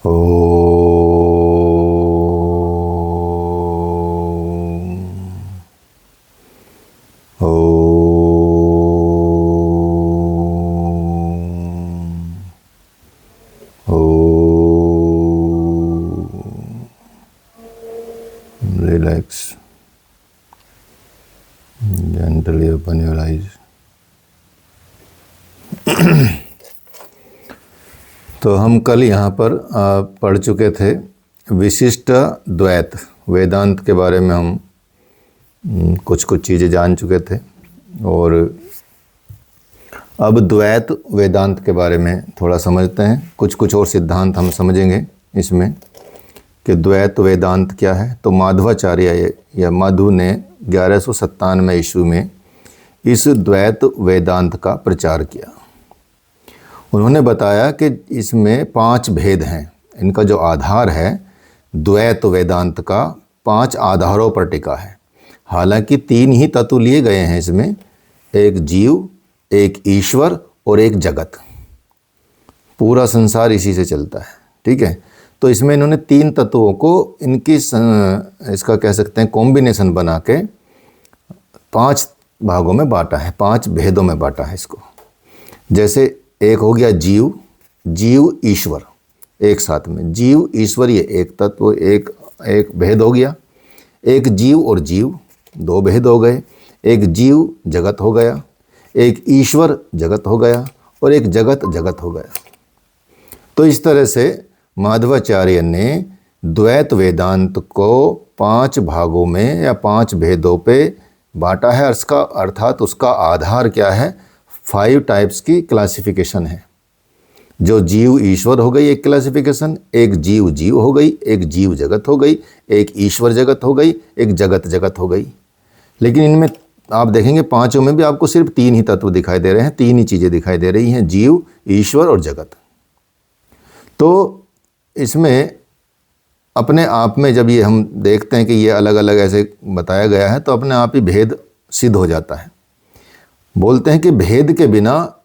Relax. Gently open your eyes. तो हम कल यहाँ पर पढ़ चुके थे विशिष्ट द्वैत वेदांत के बारे में। हम कुछ चीज़ें जान चुके थे और अब द्वैत वेदांत के बारे में थोड़ा समझते हैं। कुछ और सिद्धांत हम समझेंगे इसमें कि द्वैत वेदांत क्या है। तो माधवाचार्य या मधु ने 1197 ईस्वी में इस द्वैत वेदांत का प्रचार किया। उन्होंने बताया कि इसमें 5 भेद हैं। इनका जो आधार है द्वैत वेदांत का 5 आधारों पर टिका है। हालांकि 3 ही तत्व लिए गए हैं इसमें, एक जीव, एक ईश्वर और एक जगत। पूरा संसार इसी से चलता है, ठीक है। तो इसमें इन्होंने 3 तत्वों को इनकी इसका कह सकते हैं कॉम्बिनेशन बना के 5 भागों में बांटा है, 5 भेदों में बांटा है इसको। जैसे एक हो गया जीव, जीव ईश्वर, एक साथ में जीव ईश्वर, ये एक तत्व, एक भेद हो गया। एक जीव और जीव 2 भेद हो गए। एक जीव जगत हो गया, एक ईश्वर जगत हो गया और एक जगत जगत हो गया। तो इस तरह से माधवाचार्य ने द्वैत वेदांत को 5 भागों में या 5 भेदों पे बांटा है। अर्थात उसका आधार क्या है, 5 टाइप्स की क्लासिफिकेशन है। जो जीव ईश्वर हो गई एक क्लासिफिकेशन, एक जीव जीव हो गई, एक जीव जगत हो गई, एक ईश्वर जगत हो गई, एक जगत जगत हो गई। लेकिन इनमें आप देखेंगे 5 में भी आपको सिर्फ 3 ही तत्व दिखाई दे रहे हैं, 3 ही चीज़ें दिखाई दे रही हैं, जीव, ईश्वर और जगत। तो इसमें अपने आप में जब ये हम देखते हैं कि ये अलग अलग ऐसे बताया गया है तो अपने आप ही भेद सिद्ध हो जाता है। बोलते हैं कि भेद के बिना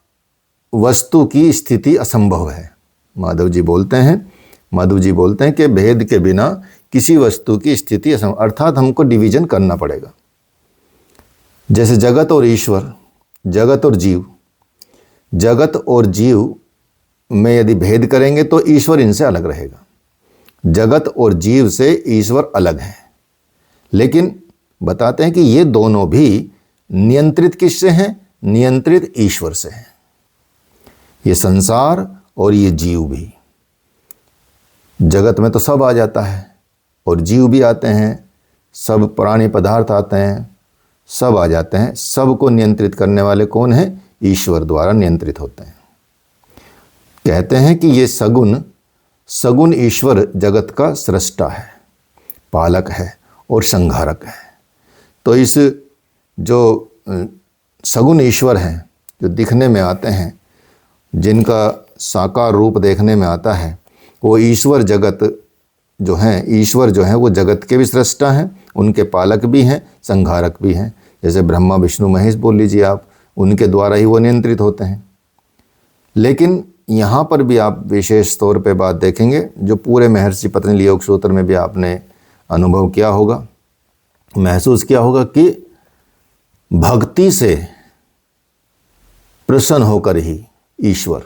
वस्तु की स्थिति असंभव है। माधव जी बोलते हैं कि भेद के बिना किसी वस्तु की स्थिति असंभव, अर्थात हमको डिवीजन करना पड़ेगा। जैसे जगत और ईश्वर, जगत और जीव, जगत और जीव में यदि भेद करेंगे तो ईश्वर इनसे अलग रहेगा। जगत और जीव से ईश्वर अलग है। लेकिन बताते हैं कि ये दोनों भी नियंत्रित किससे हैं, नियंत्रित ईश्वर से हैं। ये संसार और ये जीव भी, जगत में तो सब आ जाता है और जीव भी आते हैं, सब प्राणी पदार्थ आते हैं, सब आ जाते हैं। सबको नियंत्रित करने वाले कौन हैं, ईश्वर द्वारा नियंत्रित होते हैं। कहते हैं कि ये सगुण ईश्वर जगत का सृष्टा है, पालक है और संहारक है। तो इस जो सगुण ईश्वर हैं, जो दिखने में आते हैं, जिनका साकार रूप देखने में आता है, वो ईश्वर जो हैं वो जगत के भी सृष्टा हैं, उनके पालक भी हैं, संहारक भी हैं। जैसे ब्रह्मा विष्णु महेश बोल लीजिए आप, उनके द्वारा ही वो नियंत्रित होते हैं। लेकिन यहाँ पर भी आप विशेष तौर पे बात देखेंगे, जो पूरे महर्षि पतंजलि योग सूत्र में भी आपने अनुभव किया होगा, महसूस किया होगा कि भक्ति से प्रसन्न होकर ही ईश्वर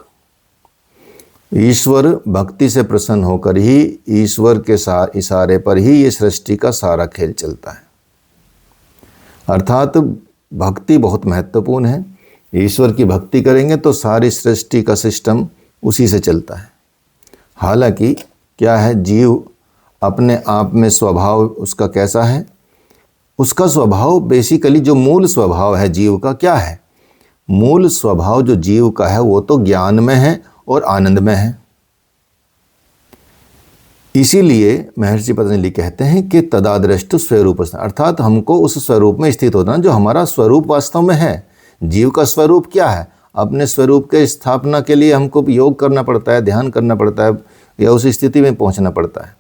भक्ति से प्रसन्न होकर ही ईश्वर के इशारे पर ही ये सृष्टि का सारा खेल चलता है। अर्थात भक्ति बहुत महत्वपूर्ण है। ईश्वर की भक्ति करेंगे तो सारी सृष्टि का सिस्टम उसी से चलता है। हालांकि क्या है, जीव अपने आप में स्वभाव उसका कैसा है, उसका स्वभाव बेसिकली जो मूल स्वभाव है जीव का क्या है, मूल स्वभाव जो जीव का है वो तो ज्ञान में है और आनंद में है। इसीलिए महर्षि पतंजलि कहते हैं कि तदादृष्ट स्वरूप, अर्थात हमको उस स्वरूप में स्थित होना जो हमारा स्वरूप वास्तव में है। जीव का स्वरूप क्या है, अपने स्वरूप के स्थापना के लिए हमको योग करना पड़ता है, ध्यान करना पड़ता है, या उस स्थिति में पहुंचना पड़ता है।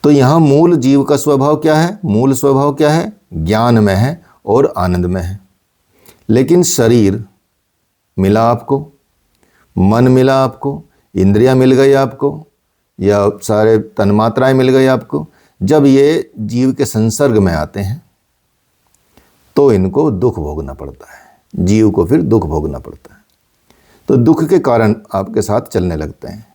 तो यहाँ मूल जीव का स्वभाव क्या है, मूल स्वभाव क्या है, ज्ञान में है और आनंद में है। लेकिन शरीर मिला आपको, मन मिला आपको, इंद्रियां मिल गई आपको, या सारे तन्मात्राएं मिल गई आपको, जब ये जीव के संसर्ग में आते हैं तो इनको दुख भोगना पड़ता है, जीव को फिर दुख भोगना पड़ता है। तो दुख के कारण आपके साथ चलने लगते हैं।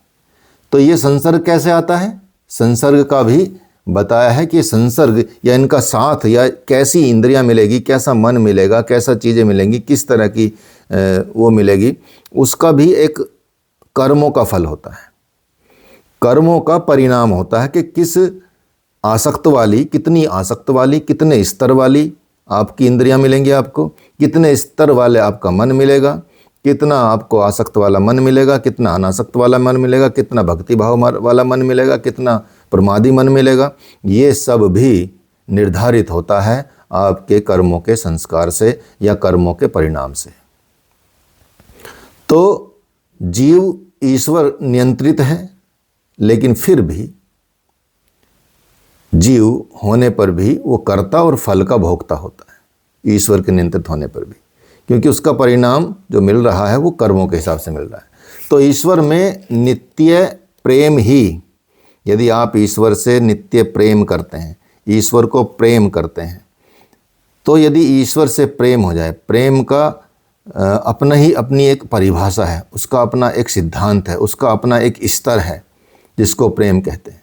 तो ये संसर्ग कैसे आता है, संसर्ग का भी बताया है कि संसर्ग या इनका साथ या कैसी इंद्रियां मिलेगी, कैसा मन मिलेगा, कैसा चीज़ें मिलेंगी, किस तरह की वो मिलेगी, उसका भी एक कर्मों का फल होता है, कर्मों का परिणाम होता है कि किस आसक्त वाली, कितनी आसक्त वाली, कितने स्तर वाली आपकी इंद्रियां मिलेंगी आपको, कितने स्तर वाले आपका मन मिलेगा, कितना आपको आसक्त वाला मन मिलेगा, कितना अनासक्त वाला मन मिलेगा, कितना भक्ति भाव वाला मन मिलेगा, कितना प्रमादी मन मिलेगा। ये सब भी निर्धारित होता है आपके कर्मों के संस्कार से या कर्मों के परिणाम से। तो जीव ईश्वर नियंत्रित है, लेकिन फिर भी जीव होने पर भी वो कर्ता और फल का भोक्ता होता है, ईश्वर के नियंत्रित होने पर भी, क्योंकि उसका परिणाम जो मिल रहा है वो कर्मों के हिसाब से मिल रहा है। तो ईश्वर में नित्य प्रेम ही, यदि आप ईश्वर से नित्य प्रेम करते हैं, ईश्वर को प्रेम करते हैं, तो यदि ईश्वर से प्रेम हो जाए, प्रेम का अपना ही अपनी एक परिभाषा है, उसका अपना एक सिद्धांत है, उसका अपना एक स्तर है जिसको प्रेम कहते हैं।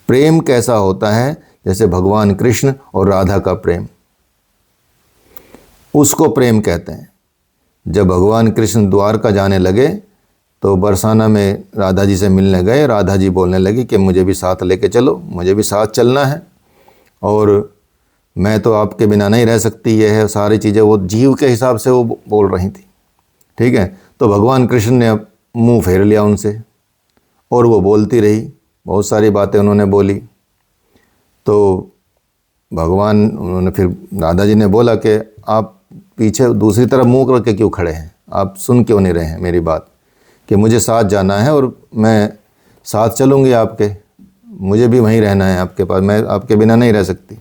प्रेम कैसा होता है, जैसे भगवान कृष्ण और राधा का प्रेम, उसको प्रेम कहते हैं। जब भगवान कृष्ण द्वारका जाने लगे तो बरसाना में राधा जी से मिलने गए, राधा जी बोलने लगी कि मुझे भी साथ लेके चलो, मुझे भी साथ चलना है और मैं तो आपके बिना नहीं रह सकती, ये है सारी चीज़ें, वो जीव के हिसाब से वो बोल रही थी। ठीक है, तो भगवान कृष्ण ने मुंह फेर लिया उनसे और वो बोलती रही, बहुत सारी बातें उन्होंने बोली। तो भगवान, उन्होंने फिर राधा जी ने बोला कि आप पीछे दूसरी तरफ मुंह करके क्यों खड़े हैं, आप सुन क्यों नहीं रहे हैं मेरी बात, कि मुझे साथ जाना है और मैं साथ चलूँगी आपके, मुझे भी वहीं रहना है आपके पास, मैं आपके बिना नहीं रह सकती।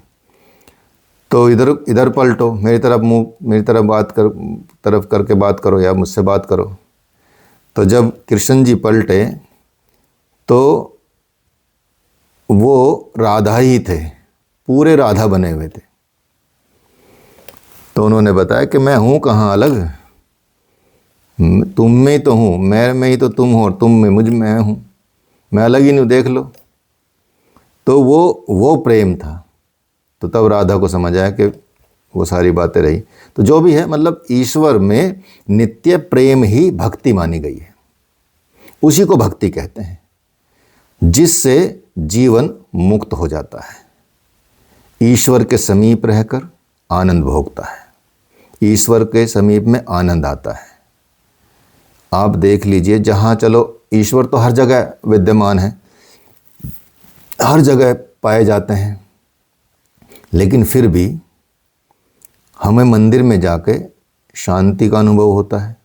तो इधर पलटो, मेरी तरफ मुंह, मेरी तरफ करके बात करो या मुझसे बात करो। तो जब कृष्ण जी पलटे तो वो राधा ही थे, पूरे राधा बने हुए थे। तो उन्होंने बताया कि मैं हूँ कहाँ अलग, तुम में ही तो हूँ, मैं में ही तो तुम हो और तुम में मैं हूँ, मैं अलग ही नहीं, देख लो। तो वो प्रेम था। तो तब राधा को समझ आया कि वो सारी बातें रही। तो जो भी है, मतलब ईश्वर में नित्य प्रेम ही भक्ति मानी गई है, उसी को भक्ति कहते हैं, जिससे जीवन मुक्त हो जाता है, ईश्वर के समीप रहकर आनंद भोगता है, ईश्वर के समीप में आनंद आता है। आप देख लीजिए, जहाँ चलो, ईश्वर तो हर जगह विद्यमान है, हर जगह पाए जाते हैं, लेकिन फिर भी हमें मंदिर में जाके शांति का अनुभव होता है,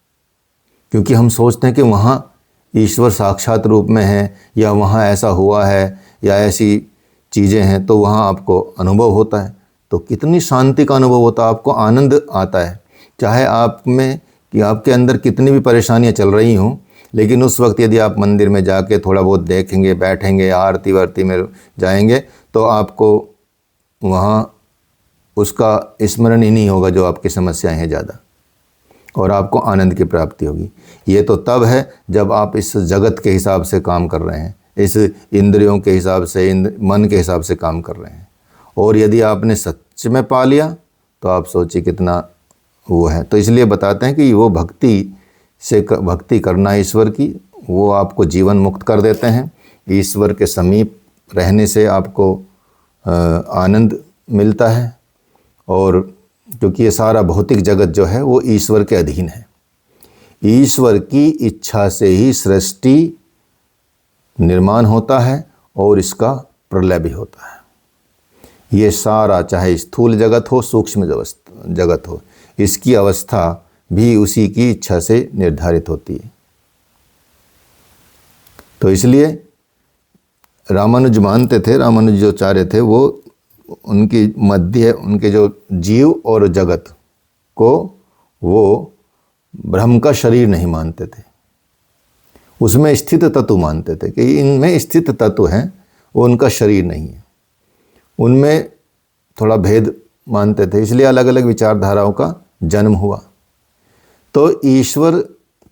क्योंकि हम सोचते हैं कि वहाँ ईश्वर साक्षात रूप में है, या वहाँ ऐसा हुआ है, या ऐसी चीज़ें हैं, तो वहाँ आपको अनुभव होता है। तो कितनी शांति का अनुभव होता है, आपको आनंद आता है, चाहे आप में कि आपके अंदर कितनी भी परेशानियाँ चल रही हों, लेकिन उस वक्त यदि आप मंदिर में जाके थोड़ा बहुत देखेंगे, बैठेंगे, आरती वारती में जाएंगे, तो आपको वहाँ उसका स्मरण ही नहीं होगा जो आपकी समस्याएं हैं ज़्यादा, और आपको आनंद की प्राप्ति होगी। ये तो तब है जब आप इस जगत के हिसाब से काम कर रहे हैं, इस इंद्रियों के हिसाब से, मन के हिसाब से काम कर रहे हैं। और यदि आपने सच में पा लिया तो आप सोचिए कितना वो है। तो इसलिए बताते हैं कि वो भक्ति करना ईश्वर की, वो आपको जीवन मुक्त कर देते हैं। ईश्वर के समीप रहने से आपको आनंद मिलता है, और क्योंकि ये सारा भौतिक जगत जो है वो ईश्वर के अधीन है, ईश्वर की इच्छा से ही सृष्टि निर्माण होता है और इसका प्रलय भी होता है। ये सारा, चाहे स्थूल जगत हो, सूक्ष्म जगत हो, इसकी अवस्था भी उसी की इच्छा से निर्धारित होती है। तो इसलिए रामानुज मानते थे, रामानुजाचार्य थे, वो उनकी मध्य, उनके जो जीव और जगत को वो ब्रह्म का शरीर नहीं मानते थे, उसमें स्थित तत्व मानते थे कि इनमें स्थित तत्व हैं, वो उनका शरीर नहीं है। उनमें थोड़ा भेद मानते थे, इसलिए अलग अलग विचारधाराओं का जन्म हुआ। तो ईश्वर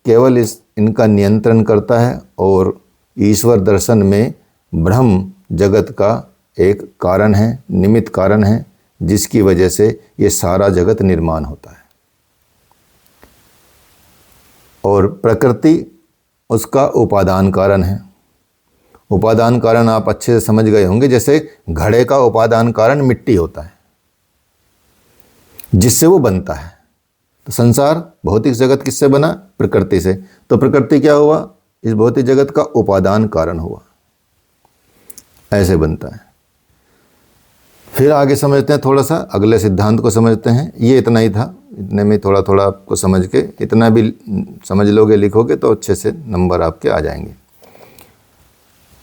केवल इनका नियंत्रण करता है और ईश्वर दर्शन में ब्रह्म जगत का एक कारण है, निमित्त कारण है, जिसकी वजह से ये सारा जगत निर्माण होता है। और प्रकृति उसका उपादान कारण है। उपादान कारण आप अच्छे से समझ गए होंगे, जैसे घड़े का उपादान कारण मिट्टी होता है जिससे वो बनता है। तो संसार भौतिक जगत किससे बना? प्रकृति से। तो प्रकृति क्या हुआ? इस भौतिक जगत का उपादान कारण हुआ, ऐसे बनता है। फिर आगे समझते हैं, थोड़ा सा अगले सिद्धांत को समझते हैं। ये इतना ही था, इतने में थोड़ा थोड़ा आपको समझ के, इतना भी समझ लोगे लिखोगे तो अच्छे से नंबर आपके आ जाएंगे।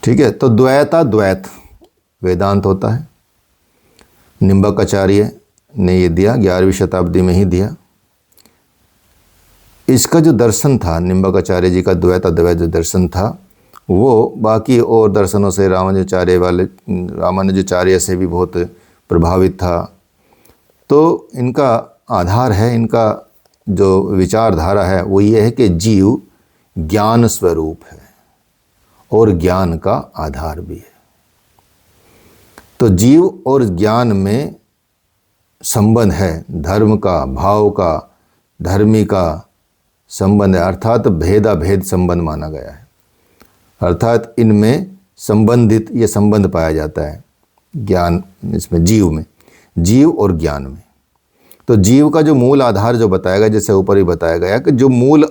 ठीक है। तो द्वैत वेदांत होता है। निम्बकाचार्य ने ये दिया, 11वीं शताब्दी में ही दिया। इसका जो दर्शन था, निम्बकाचार्य जी का द्वैत अद्वैत जो दर्शन था, वो बाकी और दर्शनों से, रामानुजाचार्य से भी बहुत प्रभावित था। तो इनका आधार है, इनका जो विचारधारा है वो ये है कि जीव ज्ञान स्वरूप है और ज्ञान का आधार भी है। तो जीव और ज्ञान में संबंध है, धर्म का, भाव का, धर्मी का संबंध है, अर्थात भेदाभेद संबंध माना गया है। अर्थात इनमें संबंधित ये संबंध पाया जाता है ज्ञान, इसमें जीव में, जीव और ज्ञान में। तो जीव का जो मूल आधार जो बताया गया, जैसे ऊपर ही बताया गया कि जो मूल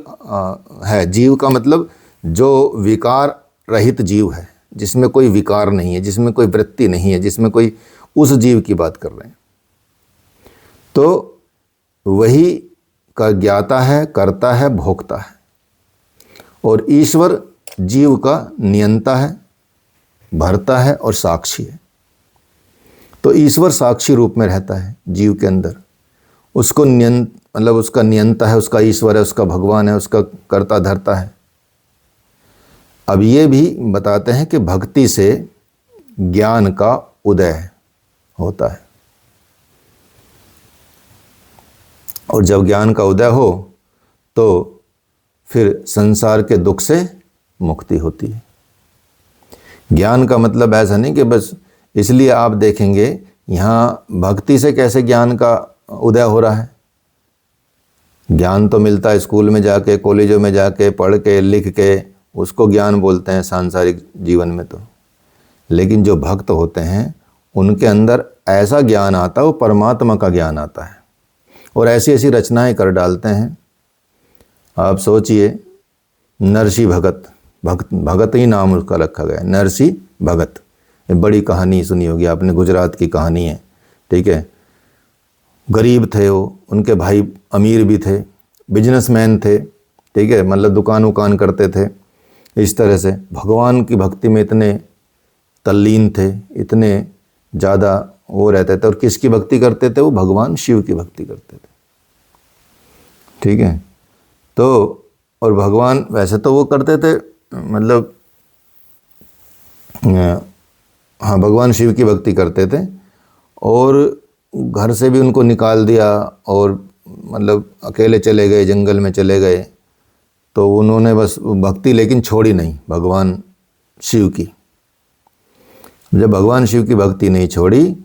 है जीव का मतलब जो विकार रहित जीव है, जिसमें कोई विकार नहीं है, जिसमें कोई वृत्ति नहीं है, जिसमें कोई, उस जीव की बात कर रहे हैं। तो वही का ज्ञाता है, करता है, भोगता है। और ईश्वर जीव का नियंता है, भरता है और साक्षी है। तो ईश्वर साक्षी रूप में रहता है जीव के अंदर, उसको मतलब उसका नियंता है, उसका ईश्वर है, उसका भगवान है, उसका करता धरता है। अब ये भी बताते हैं कि भक्ति से ज्ञान का उदय होता है, और जब ज्ञान का उदय हो तो फिर संसार के दुख से मुक्ति होती है। ज्ञान का मतलब ऐसा नहीं कि बस, इसलिए आप देखेंगे यहाँ भक्ति से कैसे ज्ञान का उदय हो रहा है। ज्ञान तो मिलता है स्कूल में जाके, कॉलेजों में जाके, पढ़ के, लिख के, उसको ज्ञान बोलते हैं सांसारिक जीवन में। तो लेकिन जो भक्त होते हैं उनके अंदर ऐसा ज्ञान आता है, वो परमात्मा का ज्ञान आता है, और ऐसी ऐसी रचनाएं कर डालते हैं। आप सोचिए, नरसी भगत, भगत ही नाम उसका रखा गया, नरसी भगत। ये बड़ी कहानी सुनी होगी आपने, गुजरात की कहानी है। ठीक है। गरीब थे वो, उनके भाई अमीर भी थे, बिजनेसमैन थे। ठीक है, मतलब दुकान उकान करते थे। इस तरह से भगवान की भक्ति में इतने तल्लीन थे, इतने ज़्यादा वो रहते थे। और किसकी भक्ति करते थे? वो भगवान शिव की भक्ति करते थे। ठीक है। तो और भगवान वैसे तो वो करते थे, मतलब हाँ, भगवान शिव की भक्ति करते थे, और घर से भी उनको निकाल दिया, और मतलब अकेले चले गए, जंगल में चले गए। तो उन्होंने बस भक्ति लेकिन छोड़ी नहीं भगवान शिव की। जब भगवान शिव की भक्ति नहीं छोड़ी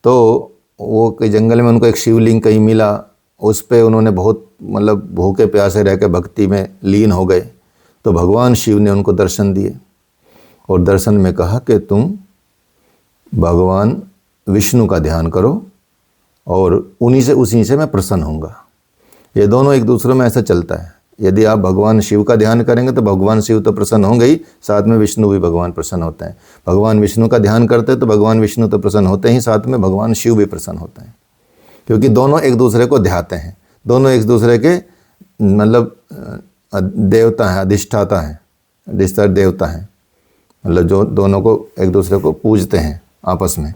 तो वो कई जंगल में उनको एक शिवलिंग कहीं मिला, उस पे उन्होंने बहुत मतलब भूखे प्यासे रह के भक्ति में लीन हो गए। तो भगवान शिव ने उनको दर्शन दिए, और दर्शन में कहा कि तुम भगवान विष्णु का ध्यान करो, और उसी से मैं प्रसन्न होऊंगा। ये दोनों एक दूसरे में ऐसा चलता है। यदि आप भगवान शिव का ध्यान करेंगे तो भगवान शिव तो प्रसन्न होंगे ही, साथ में विष्णु भी भगवान प्रसन्न होते हैं। भगवान विष्णु का ध्यान करते हैं तो भगवान विष्णु तो प्रसन्न होते ही, साथ में भगवान शिव भी प्रसन्न होते हैं, क्योंकि दोनों एक दूसरे को ध्याते हैं, दोनों एक दूसरे के मतलब देवता हैं, अधिष्ठाता हैं, अधिष्ठाता देवता हैं, मतलब जो दोनों को एक दूसरे को पूजते हैं आपस में।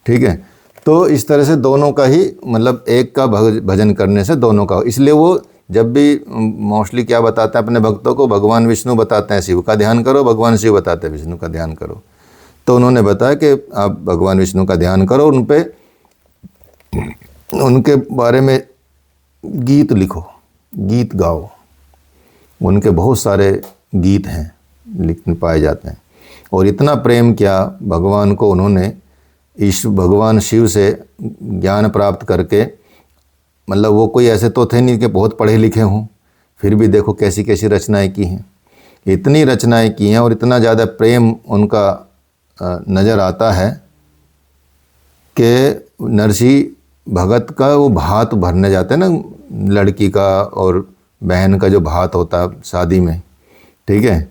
ठीक है। तो इस तरह से दोनों का ही मतलब एक का भजन करने से दोनों का, इसलिए वो जब भी मोस्टली क्या बताते हैं अपने भक्तों को, भगवान विष्णु बताते हैं शिव का ध्यान करो, भगवान शिव बताते हैं विष्णु का ध्यान करो। तो उन्होंने बताया कि आप भगवान विष्णु का ध्यान करो, उन पे उनके बारे में गीत लिखो, गीत गाओ। उनके बहुत सारे गीत हैं, लिख पाए जाते हैं। और इतना प्रेम किया भगवान को उन्होंने, भगवान शिव से ज्ञान प्राप्त करके, मतलब वो कोई ऐसे तो थे नहीं कि बहुत पढ़े लिखे हों, फिर भी देखो कैसी कैसी रचनाएं की हैं। इतनी रचनाएं की हैं और इतना ज़्यादा प्रेम उनका नज़र आता है कि नरसिंह भगत का वो भात भरने जाते हैं ना, लड़की का और बहन का जो भात होता है शादी में, ठीक है,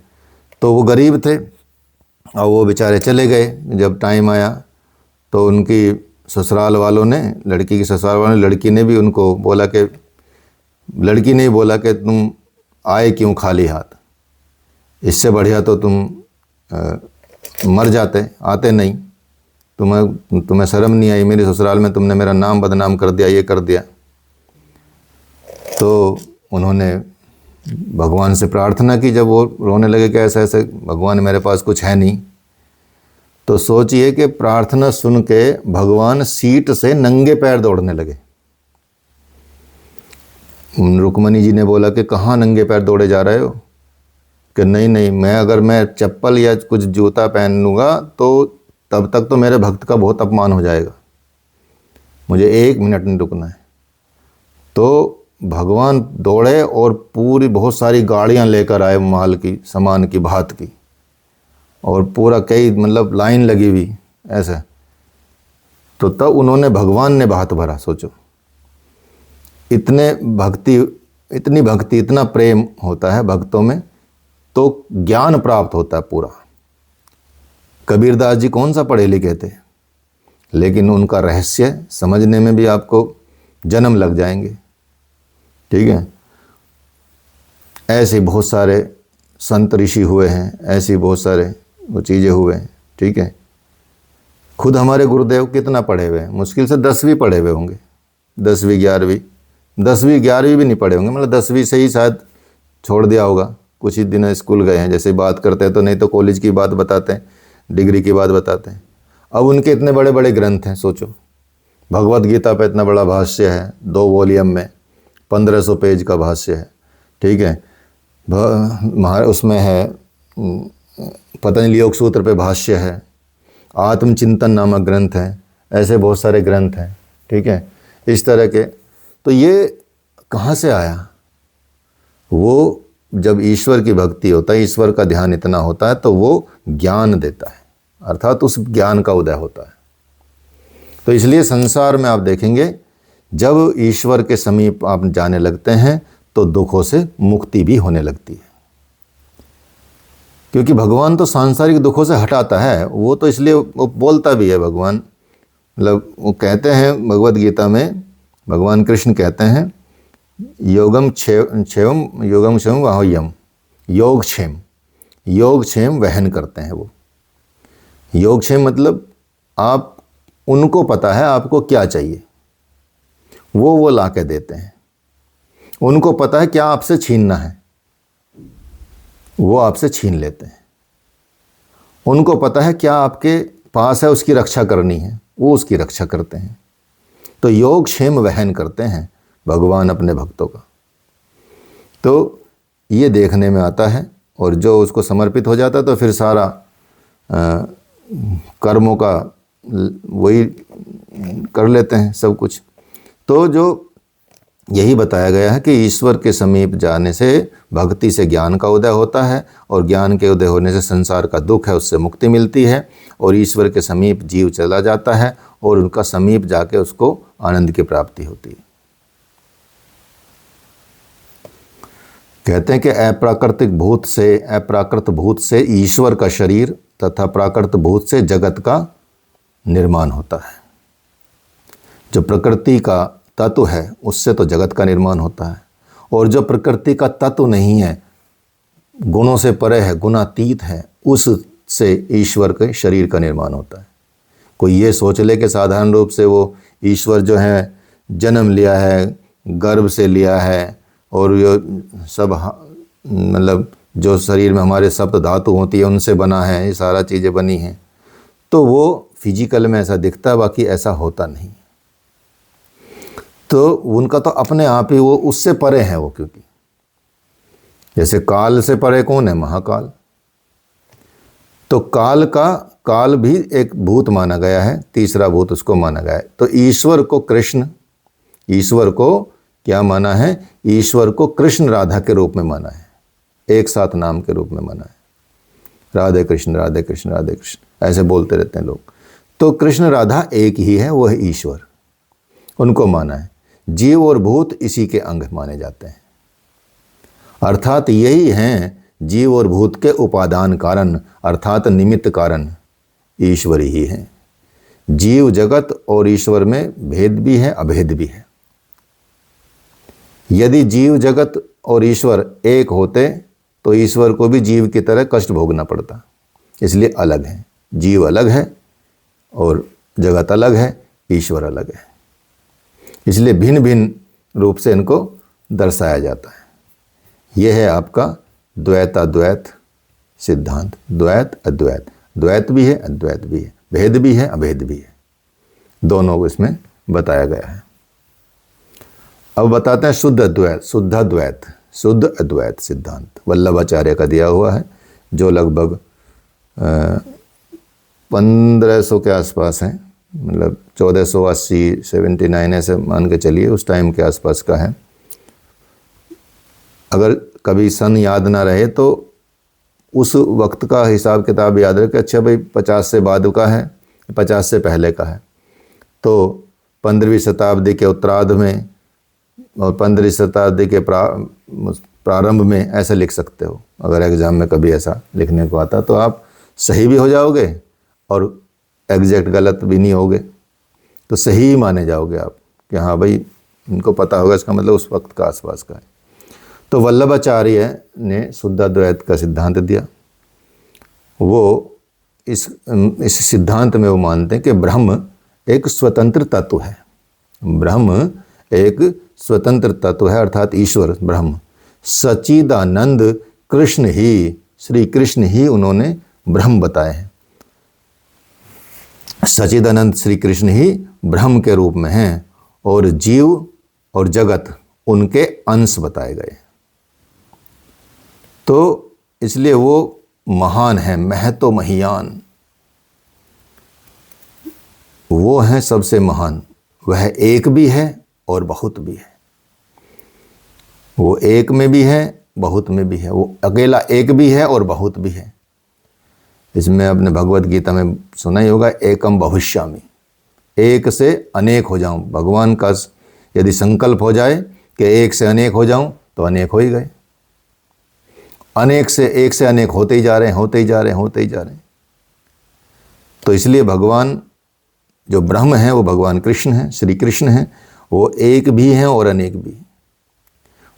तो वो गरीब थे और वो बेचारे चले गए। जब टाइम आया तो उनकी ससुराल वालों ने, लड़की की ससुराल वालों ने, लड़की ने भी उनको बोला कि, लड़की ने बोला कि तुम आए क्यों खाली हाथ, इससे बढ़िया तो तुम मर जाते, आते नहीं, तुम्हें शर्म नहीं आई, मेरे ससुराल में तुमने मेरा नाम बदनाम कर दिया, ये कर दिया। तो उन्होंने भगवान से प्रार्थना की, जब वो रोने लगे कि ऐसे ऐसे भगवान मेरे पास कुछ है नहीं। तो सोचिए कि प्रार्थना सुन के भगवान सीट से नंगे पैर दौड़ने लगे। रुक्मणी जी ने बोला कि कहाँ नंगे पैर दौड़े जा रहे हो? कि नहीं नहीं, अगर मैं चप्पल या कुछ जूता पहन लूँगा तो तब तक तो मेरे भक्त का बहुत अपमान हो जाएगा, मुझे 1 मिनट नहीं रुकना है। तो भगवान दौड़े और पूरी बहुत सारी गाड़ियाँ लेकर आए माल की, सामान की, भात की, और पूरा कई मतलब लाइन लगी हुई ऐसा। तो तब उन्होंने, भगवान ने भात भरा। सोचो इतनी भक्ति, इतना प्रेम होता है भक्तों में, तो ज्ञान प्राप्त होता है पूरा। कबीरदास जी कौन सा पढ़े लिखे थे, लेकिन उनका रहस्य समझने में भी आपको जन्म लग जाएंगे, ठीक है। ऐसे बहुत सारे संत ऋषि हुए हैं, ऐसी बहुत सारे वो चीज़ें हुए हैं, ठीक है। खुद हमारे गुरुदेव कितना पढ़े हुए हैं, मुश्किल से 10वीं पढ़े हुए होंगे, 10वीं 11वीं भी नहीं पढ़े होंगे, मतलब 10वीं से ही शायद छोड़ दिया होगा, कुछ ही दिन स्कूल गए हैं, जैसे बात करते हैं तो, नहीं तो कॉलेज की बात बताते हैं, डिग्री की बात बताते हैं। अब उनके इतने बड़े बड़े ग्रंथ हैं, सोचो भगवत गीता पे इतना बड़ा भाष्य है, 2 वॉल्यूम में 1500 पेज का भाष्य है, ठीक है। उसमें है पतंजलि योग सूत्र पे भाष्य है, आत्मचिंतन नामक ग्रंथ है, ऐसे बहुत सारे ग्रंथ हैं, ठीक है, इस तरह के। तो ये कहाँ से आया? वो जब ईश्वर की भक्ति होता है, ईश्वर का ध्यान इतना होता है, तो वो ज्ञान देता है, अर्थात उस ज्ञान का उदय होता है। तो इसलिए संसार में आप देखेंगे, जब ईश्वर के समीप आप जाने लगते हैं तो दुखों से मुक्ति भी होने लगती है, क्योंकि भगवान तो सांसारिक दुखों से हटाता है। वो तो इसलिए वो बोलता भी है भगवान, मतलब वो कहते हैं भगवत गीता में, भगवान कृष्ण कहते हैं, योगम क्षेम वाह्यम, योग क्षेम वहन करते हैं वो। योग क्षेम मतलब आप, उनको पता है आपको क्या चाहिए, वो ला के देते हैं। उनको पता है क्या आपसे छीनना है, वो आपसे छीन लेते हैं। उनको पता है क्या आपके पास है, उसकी रक्षा करनी है, वो उसकी रक्षा करते हैं। तो योग क्षेम वहन करते हैं भगवान अपने भक्तों का। तो ये देखने में आता है, और जो उसको समर्पित हो जाता है तो फिर सारा कर्मों का वही कर लेते हैं सब कुछ। तो जो यही बताया गया है कि ईश्वर के समीप जाने से भक्ति से ज्ञान का उदय होता है, और ज्ञान के उदय होने से संसार का दुख है उससे मुक्ति मिलती है, और ईश्वर के समीप जीव चला जाता है, और उनका समीप जाके उसको आनंद की प्राप्ति होती है। कहते हैं कि अप्राकृत भूत से ईश्वर का शरीर तथा प्राकृत भूत से जगत का निर्माण होता है। जो प्रकृति का तत्व है उससे तो जगत का निर्माण होता है, और जो प्रकृति का तत्व नहीं है, गुणों से परे है, गुणातीत है, उससे ईश्वर के शरीर का निर्माण होता है। कोई ये सोच ले कि साधारण रूप से वो ईश्वर जो है जन्म लिया है, गर्भ से लिया है, और ये सब मतलब जो शरीर में हमारे सप्त धातु होती है उनसे बना है, ये सारा चीज़ें बनी हैं, तो वो फिजिकल में ऐसा दिखता है, बाकी ऐसा होता नहीं। तो उनका तो अपने आप ही वो उससे परे हैं वो, क्योंकि जैसे काल से परे कौन है? महाकाल। तो काल भी एक भूत माना गया है, तीसरा भूत उसको माना गया है। तो ईश्वर को कृष्ण, ईश्वर को क्या माना है? ईश्वर को कृष्ण राधा के रूप में माना है, एक साथ नाम के रूप में माना है। राधे कृष्ण राधे कृष्ण राधे कृष्ण ऐसे बोलते रहते हैं लोग। तो कृष्ण राधा एक ही है, वो है ईश्वर, उनको माना है। जीव और भूत इसी के अंग माने जाते हैं, अर्थात यही हैं जीव और भूत के उपादान कारण, अर्थात निमित्त कारण ईश्वर ही हैं। जीव जगत और ईश्वर में भेद भी है, अभेद भी है। यदि जीव जगत और ईश्वर एक होते तो ईश्वर को भी जीव की तरह कष्ट भोगना पड़ता, इसलिए अलग है। जीव अलग है और जगत अलग है, ईश्वर अलग है, इसलिए भिन्न भिन्न रूप से इनको दर्शाया जाता है। यह है आपका द्वैताद्वैत सिद्धांत। द्वैत अद्वैत, द्वैत भी है अद्वैत भी है, भेद भी है अभेद भी है, दोनों को इसमें बताया गया है। अब बताते हैं शुद्ध अद्वैत, शुद्धाद्वैत, शुद्ध अद्वैत सिद्धांत वल्लभाचार्य का दिया हुआ है, जो लगभग 1500 के आसपास है, मतलब 1480 79 ऐसे मान के चलिए, उस टाइम के आसपास का है। अगर कभी सन याद ना रहे तो उस वक्त का हिसाब किताब याद रखे, अच्छा भाई 50 से बाद का है, 50 से पहले का है, तो 15वीं शताब्दी के उत्तरार्ध में और 15वीं शताब्दी के प्रारंभ में ऐसे लिख सकते हो। अगर एग्ज़ाम में कभी ऐसा लिखने को आता तो आप सही भी हो जाओगे और एग्जैक्ट गलत भी नहीं होगे, तो सही ही माने जाओगे आप कि हाँ भाई इनको पता होगा, इसका मतलब उस वक्त का आसपास का है। तो वल्लभाचार्य ने शुद्धाद्वैत का सिद्धांत दिया। वो इस सिद्धांत में वो मानते हैं कि ब्रह्म एक स्वतंत्र तत्व है, ब्रह्म एक स्वतंत्र तत्व है, अर्थात ईश्वर ब्रह्म सच्चिदानंद कृष्ण ही, श्री कृष्ण ही उन्होंने ब्रह्म बताए हैं। सच्चिदानंद श्री कृष्ण ही ब्रह्म के रूप में हैं और जीव और जगत उनके अंश बताए गए। तो इसलिए वो महान है, महतो महियान, वो हैं सबसे महान। वह एक भी है और बहुत भी है, वो एक में भी है बहुत में भी है, वो अकेला एक भी है और बहुत भी है। इसमें आपने भगवत गीता में सुना ही होगा, एकम बहुश्यामी, एक से अनेक हो जाऊं। भगवान का यदि संकल्प हो जाए कि एक से अनेक हो जाऊं तो अनेक हो ही गए, अनेक से एक से अनेक होते ही जा रहे हैं, होते ही जा रहे हैं, होते ही जा रहे हैं। तो इसलिए भगवान जो ब्रह्म है वो भगवान कृष्ण हैं, श्री कृष्ण हैं, वो एक भी हैं और अनेक भी।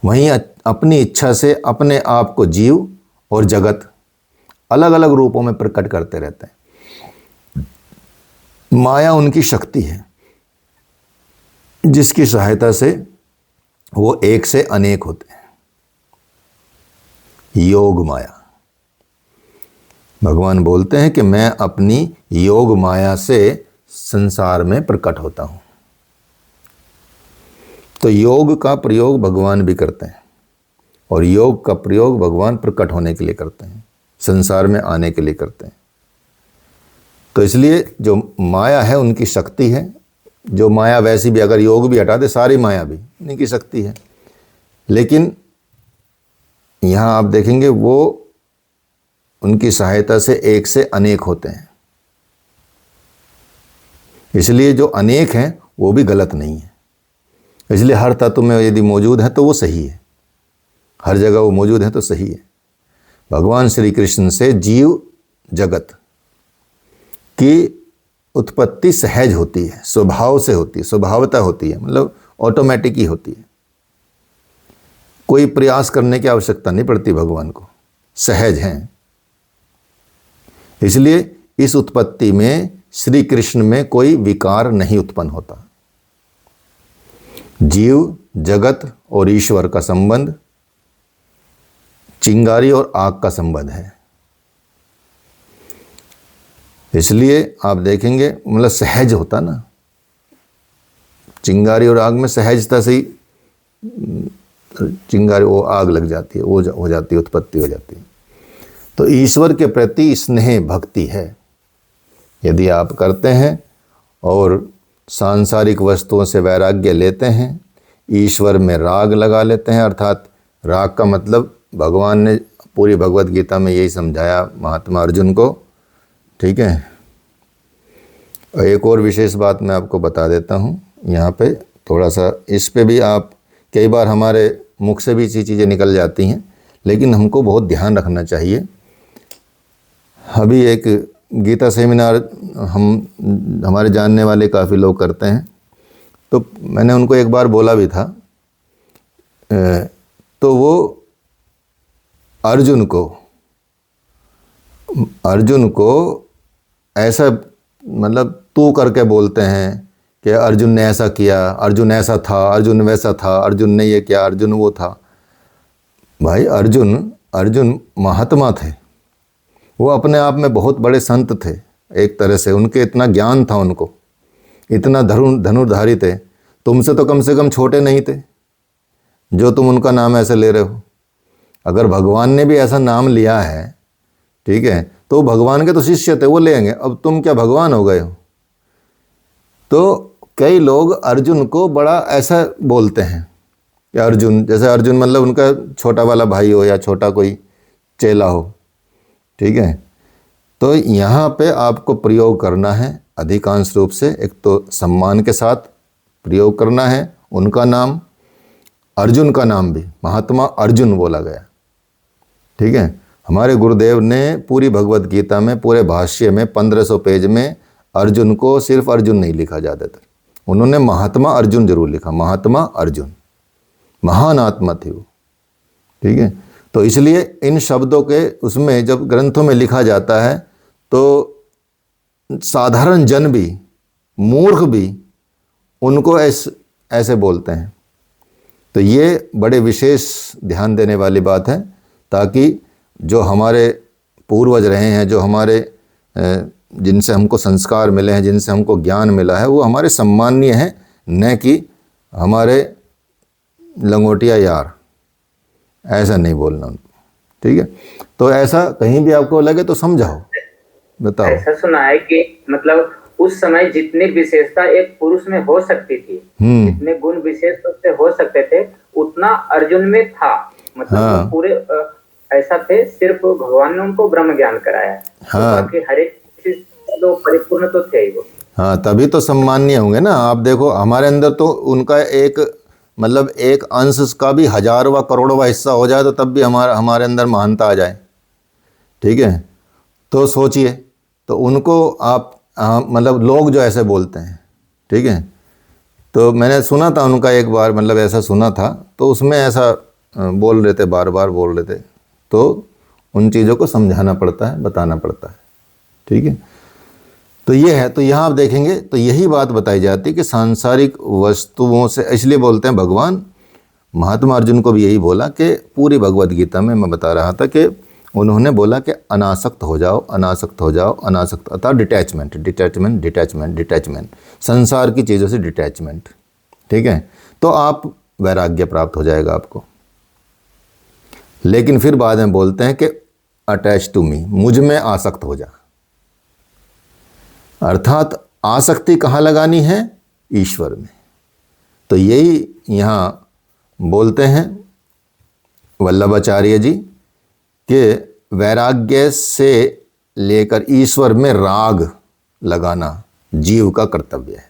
वहीं अपनी इच्छा से अपने आप को जीव और जगत अलग अलग रूपों में प्रकट करते रहते हैं। माया उनकी शक्ति है जिसकी सहायता से वो एक से अनेक होते हैं। योग माया, भगवान बोलते हैं कि मैं अपनी योग माया से संसार में प्रकट होता हूं। तो योग का प्रयोग भगवान भी करते हैं और योग का प्रयोग भगवान प्रकट होने के लिए करते हैं, संसार में आने के लिए करते हैं। तो इसलिए जो माया है उनकी शक्ति है। जो माया वैसी भी, अगर योग भी हटा दे, सारी माया भी उनकी शक्ति है। लेकिन यहाँ आप देखेंगे वो उनकी सहायता से एक से अनेक होते हैं। इसलिए जो अनेक हैं वो भी गलत नहीं है। इसलिए हर तत्व में यदि मौजूद है तो वो सही है, हर जगह वो मौजूद है तो सही है। भगवान श्री कृष्ण से जीव जगत की उत्पत्ति सहज होती है, स्वभाव से होती है, स्वभावतः होती है, मतलब ऑटोमेटिक ही होती है। कोई प्रयास करने की आवश्यकता नहीं पड़ती भगवान को, सहज हैं। इसलिए इस उत्पत्ति में श्री कृष्ण में कोई विकार नहीं उत्पन्न होता। जीव, जगत और ईश्वर का संबंध चिंगारी और आग का संबंध है। इसलिए आप देखेंगे मतलब सहज होता ना, चिंगारी और आग में सहजता से ही चिंगारी वो आग लग जाती है, वो हो जाती है, उत्पत्ति हो जाती है। तो ईश्वर के प्रति स्नेह भक्ति है यदि आप करते हैं और सांसारिक वस्तुओं से वैराग्य लेते हैं, ईश्वर में राग लगा लेते हैं। अर्थात राग का मतलब भगवान ने पूरी भगवत गीता में यही समझाया महात्मा अर्जुन को, ठीक है। और एक और विशेष बात मैं आपको बता देता हूँ यहाँ पे, थोड़ा सा इस पे भी आप, कई बार हमारे मुख से भी ऐसी चीज़ें निकल जाती हैं, लेकिन हमको बहुत ध्यान रखना चाहिए। अभी एक गीता सेमिनार हमारे जानने वाले काफ़ी लोग करते हैं, तो मैंने उनको एक बार बोला भी था, तो वो अर्जुन को ऐसा मतलब तू करके बोलते हैं कि अर्जुन ने ऐसा किया, अर्जुन ऐसा था, अर्जुन वैसा था, अर्जुन ने ये किया, अर्जुन वो था। भाई अर्जुन महात्मा थे, वो अपने आप में बहुत बड़े संत थे एक तरह से, उनके इतना ज्ञान था, उनको इतना धनुर्धारी थे। तुमसे तो कम से कम छोटे नहीं थे जो तुम उनका नाम ऐसे ले रहे हो। अगर भगवान ने भी ऐसा नाम लिया है, ठीक है, तो भगवान के तो शिष्य थे, वो लेंगे। अब तुम क्या भगवान हो गए हो? तो कई लोग अर्जुन को बड़ा ऐसा बोलते हैं कि अर्जुन, जैसे अर्जुन मतलब उनका छोटा वाला भाई हो या छोटा कोई चेला हो, ठीक है। तो यहाँ पे आपको प्रयोग करना है अधिकांश रूप से, एक तो सम्मान के साथ प्रयोग करना है उनका नाम, अर्जुन का नाम भी महात्मा अर्जुन बोला गया, ठीक है। हमारे गुरुदेव ने पूरी भगवत गीता में पूरे भाष्य में 1500 पेज में अर्जुन को सिर्फ अर्जुन नहीं लिखा ज़्यादातर, उन्होंने महात्मा अर्जुन जरूर लिखा। महात्मा अर्जुन महान आत्मा थी वो, ठीक है। तो इसलिए इन शब्दों के उसमें जब ग्रंथों में लिखा जाता है तो साधारण जन भी, मूर्ख भी उनको ऐसे बोलते हैं। तो ये बड़े विशेष ध्यान देने वाली बात है, ताकि जो हमारे पूर्वज रहे हैं, जो हमारे जिनसे हमको संस्कार मिले हैं, जिनसे हमको ज्ञान मिला है, वो हमारे सम्माननीय हैं, न कि हमारे लंगोटिया यार। ऐसा नहीं बोलना उनको, ठीक है। तो ऐसा कहीं भी आपको लगे तो समझाओ, बताओ। ऐसा सुना है कि मतलब उस समय जितनी विशेषता एक पुरुष में हो सकती थी, जितने गुण विशेष उससे हो सकते थे, उतना अर्जुन में था। मतलब हाँ। पूरे ऐसा थे, सिर्फ भगवान ने उनको ब्रह्म ज्ञान कराया। हाँ। बाकी हर एक चीज तो परिपूर्ण तो थे ही वो। हाँ, तभी तो सम्माननीय होंगे ना। आप देखो हमारे अंदर तो उनका एक मतलब एक अंश का भी 1000वां करोड़वां हिस्सा हो जाए तो तब भी हमारे अंदर महानता आ जाए, ठीक है। तो सोचिए, तो उनको आप मतलब लोग जो ऐसे बोलते हैं, ठीक है। तो मैंने सुना था उनका एक बार, मतलब ऐसा सुना था, तो उसमें ऐसा बोल रहे थे, बार बार बोल रहे थे। तो उन चीज़ों को समझाना पड़ता है, बताना पड़ता है, ठीक है। तो ये है, तो यहाँ आप देखेंगे तो यही बात बताई जाती है कि सांसारिक वस्तुओं से, इसलिए बोलते हैं भगवान महात्मा अर्जुन को भी यही बोला कि पूरी भगवत गीता में मैं बता रहा था कि उन्होंने बोला कि अनासक्त हो जाओ, अनासक्त हो जाओ, अनासक्त, अर्थात डिटैचमेंट, डिटैचमेंट, डिटैचमेंट, डिटैचमेंट, संसार की चीज़ों से डिटैचमेंट, ठीक है। तो आप वैराग्य प्राप्त हो जाएगा आपको। लेकिन फिर बाद में बोलते हैं कि अटैच टू मी, मुझ में आसक्त हो जा। अर्थात आसक्ति कहाँ लगानी है? ईश्वर में। तो यही यहाँ बोलते हैं वल्लभाचार्य जी कि वैराग्य से लेकर ईश्वर में राग लगाना जीव का कर्तव्य है।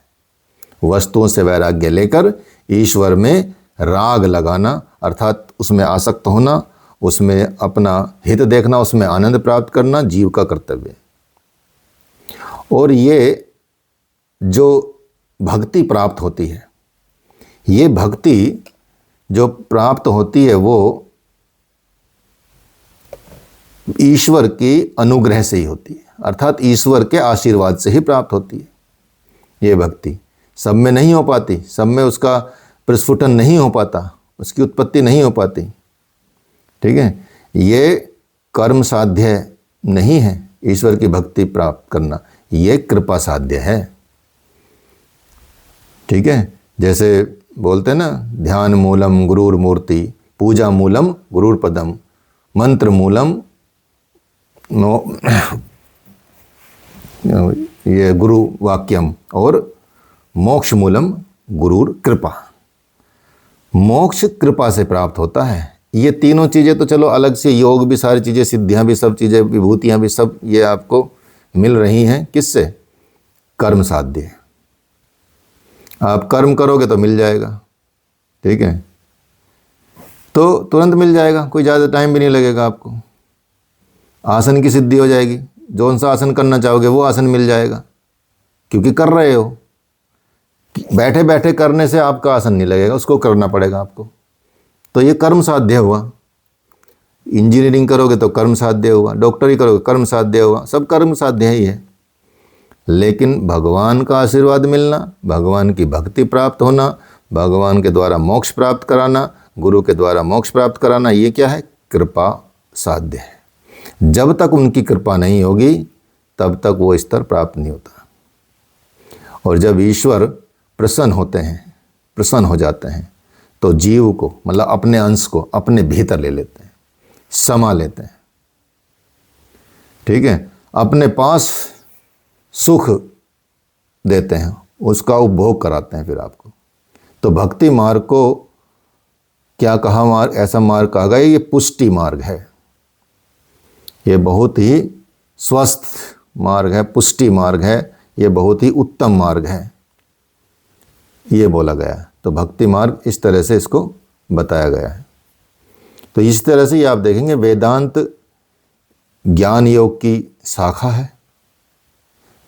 वस्तुओं से वैराग्य लेकर ईश्वर में राग लगाना, अर्थात उसमें आसक्त होना, उसमें अपना हित देखना, उसमें आनंद प्राप्त करना जीव का कर्तव्य है। और ये जो भक्ति प्राप्त होती है, ये भक्ति जो प्राप्त होती है वो ईश्वर की अनुग्रह से ही होती है, अर्थात ईश्वर के आशीर्वाद से ही प्राप्त होती है। ये भक्ति सब में नहीं हो पाती, सब में उसका प्रस्फुटन नहीं हो पाता, उसकी उत्पत्ति नहीं हो पाती। ठीक है, ये कर्म साध्य नहीं है ईश्वर की भक्ति प्राप्त करना, ये कृपा साध्य है। ठीक है, जैसे बोलते हैं ना, ध्यान मूलम गुरुर मूर्ति, पूजा मूलम गुरुर पदम, मंत्र मूलम ये गुरु वाक्यम, और मोक्ष मूलम गुरुर कृपा। मोक्ष कृपा से प्राप्त होता है। ये तीनों चीज़ें तो चलो अलग से, योग भी, सारी चीज़ें, सिद्धियां भी, सब चीज़ें, विभूतियां भी, सब ये आपको मिल रही हैं किससे? कर्म साध्य। आप कर्म करोगे तो मिल जाएगा। ठीक है, तो तुरंत मिल जाएगा, कोई ज़्यादा टाइम भी नहीं लगेगा आपको। आसन की सिद्धि हो जाएगी, जौन सा आसन करना चाहोगे वो आसन मिल जाएगा, क्योंकि कर रहे हो। बैठे बैठे करने से आपका आसन नहीं लगेगा, उसको करना पड़ेगा आपको। तो ये कर्म साध्य हुआ। इंजीनियरिंग करोगे तो कर्म साध्य हुआ, डॉक्टरी करोगे कर्म साध्य हुआ, सब कर्म साध्य ही है। लेकिन भगवान का आशीर्वाद मिलना, भगवान की भक्ति प्राप्त होना, भगवान के द्वारा मोक्ष प्राप्त कराना, गुरु के द्वारा मोक्ष प्राप्त कराना, ये क्या है? कृपा साध्य है। जब तक उनकी कृपा नहीं होगी तब तक वो स्तर प्राप्त नहीं होता। और जब ईश्वर प्रसन्न होते हैं, प्रसन्न हो जाते हैं, तो जीव को, मतलब अपने अंश को अपने भीतर ले लेते हैं, समा लेते हैं। ठीक है, अपने पास सुख देते हैं, उसका उपभोग कराते हैं फिर आपको। तो भक्ति मार्ग को क्या कहा? मार्ग, ऐसा मार्ग कहा गया, ये पुष्टि मार्ग है, ये बहुत ही स्वस्थ मार्ग है, पुष्टि मार्ग है, ये बहुत ही उत्तम मार्ग है, ये बोला गया है। तो भक्ति मार्ग इस तरह से इसको बताया गया है। तो इस तरह से ये आप देखेंगे वेदांत ज्ञान योग की शाखा है,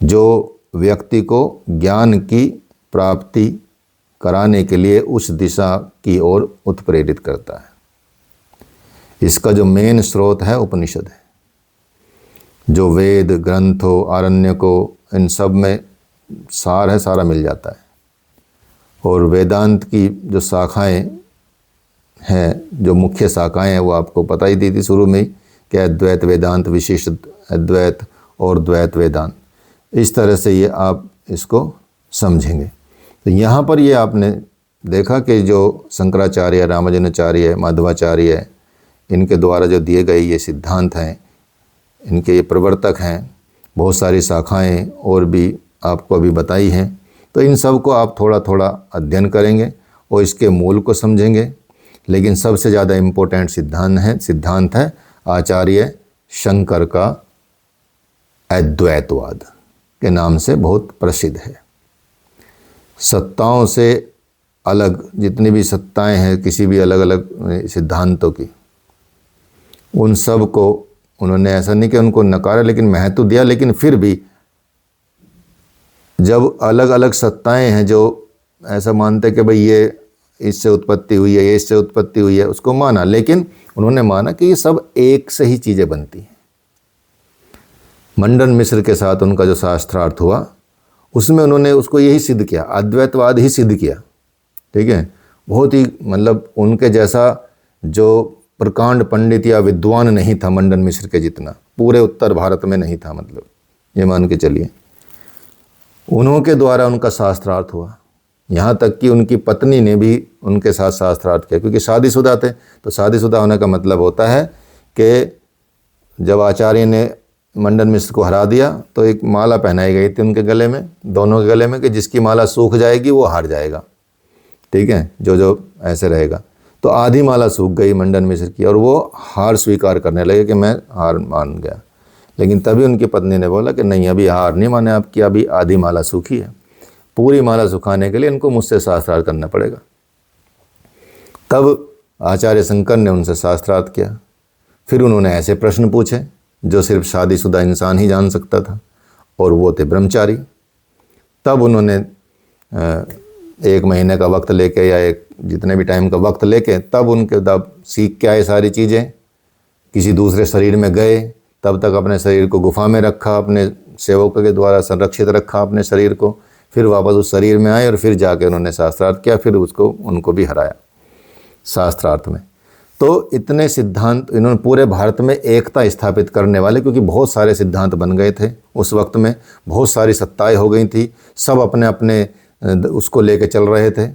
जो व्यक्ति को ज्ञान की प्राप्ति कराने के लिए उस दिशा की ओर उत्प्रेरित करता है। इसका जो मेन स्रोत है उपनिषद है, जो वेद ग्रंथों, आरण्यकों, इन सब में सार है, सारा मिल जाता है। और वेदांत की जो शाखाएं हैं, जो मुख्य शाखाएं हैं, वो आपको पता ही दी थी शुरू में ही, कि अद्वैत वेदांत, विशिष्ट अद्वैत और द्वैत वेदांत। इस तरह से ये आप इसको समझेंगे। तो यहाँ पर ये आपने देखा कि जो शंकराचार्य, रामानुजाचार्य, माधवाचार्य, इनके द्वारा जो दिए गए ये सिद्धांत हैं, इनके ये प्रवर्तक हैं, बहुत सारी शाखाएं और भी आपको अभी बताई हैं। तो इन सब को आप थोड़ा थोड़ा अध्ययन करेंगे और इसके मूल को समझेंगे। लेकिन सबसे ज़्यादा इम्पोर्टेंट सिद्धांत है आचार्य शंकर का अद्वैतवाद के नाम से बहुत प्रसिद्ध है। सत्ताओं से अलग जितनी भी सत्ताएं हैं किसी भी अलग अलग सिद्धांतों की, उन सब को उन्होंने ऐसा नहीं कि उनको नकारा, लेकिन महत्व दिया। लेकिन फिर भी जब अलग अलग सत्ताएं हैं जो ऐसा मानते कि भाई ये इससे उत्पत्ति हुई है, ये इससे उत्पत्ति हुई है, उसको माना। लेकिन उन्होंने माना कि ये सब एक से ही चीज़ें बनती हैं। मंडन मिश्र के साथ उनका जो शास्त्रार्थ हुआ, उसमें उन्होंने उसको यही सिद्ध किया, अद्वैतवाद ही सिद्ध किया। ठीक है, बहुत ही मतलब उनके जैसा जो प्रकांड पंडित या विद्वान नहीं था मंडन मिश्र के जितना, पूरे उत्तर भारत में नहीं था, मतलब ये मान के चलिए। उन्होंने द्वारा उनका शास्त्रार्थ हुआ, यहाँ तक कि उनकी पत्नी ने भी उनके साथ शास्त्रार्थ किया, क्योंकि शादीशुदा थे। तो शादीशुदा होने का मतलब होता है कि जब आचार्य ने मंडन मिश्र को हरा दिया तो एक माला पहनाई गई थी उनके गले में, दोनों के गले में, कि जिसकी माला सूख जाएगी वो हार जाएगा। ठीक है, जो ऐसे रहेगा। तो आधी माला सूख गई मंडन मिश्र की, और वो हार स्वीकार करने लगे कि मैं हार मान गया। लेकिन तभी उनकी पत्नी ने बोला कि नहीं, अभी हार नहीं माने आपकी, अभी आधी माला सूखी है, पूरी माला सुखाने के लिए इनको मुझसे शास्त्रार्थ करना पड़ेगा। तब आचार्य शंकर ने उनसे शास्त्रार्थ किया। फिर उन्होंने ऐसे प्रश्न पूछे जो सिर्फ शादीशुदा इंसान ही जान सकता था, और वो थे ब्रह्मचारी। तब उन्होंने 1 महीने का वक्त लेके या एक जितने भी टाइम का वक्त लेके तब उनके सीख के आए सारी चीज़ें। किसी दूसरे शरीर में गए, तब तक अपने शरीर को गुफा में रखा, अपने सेवकों के द्वारा संरक्षित रखा अपने शरीर को। फिर वापस उस शरीर में आए और फिर जाके उन्होंने शास्त्रार्थ किया, फिर उनको भी हराया शास्त्रार्थ में। तो इतने सिद्धांत इन्होंने पूरे भारत में एकता स्थापित करने वाले, क्योंकि बहुत सारे सिद्धांत बन गए थे उस वक्त में, बहुत सारी सत्ताएं हो गई थी, सब अपने अपने उसको लेके चल रहे थे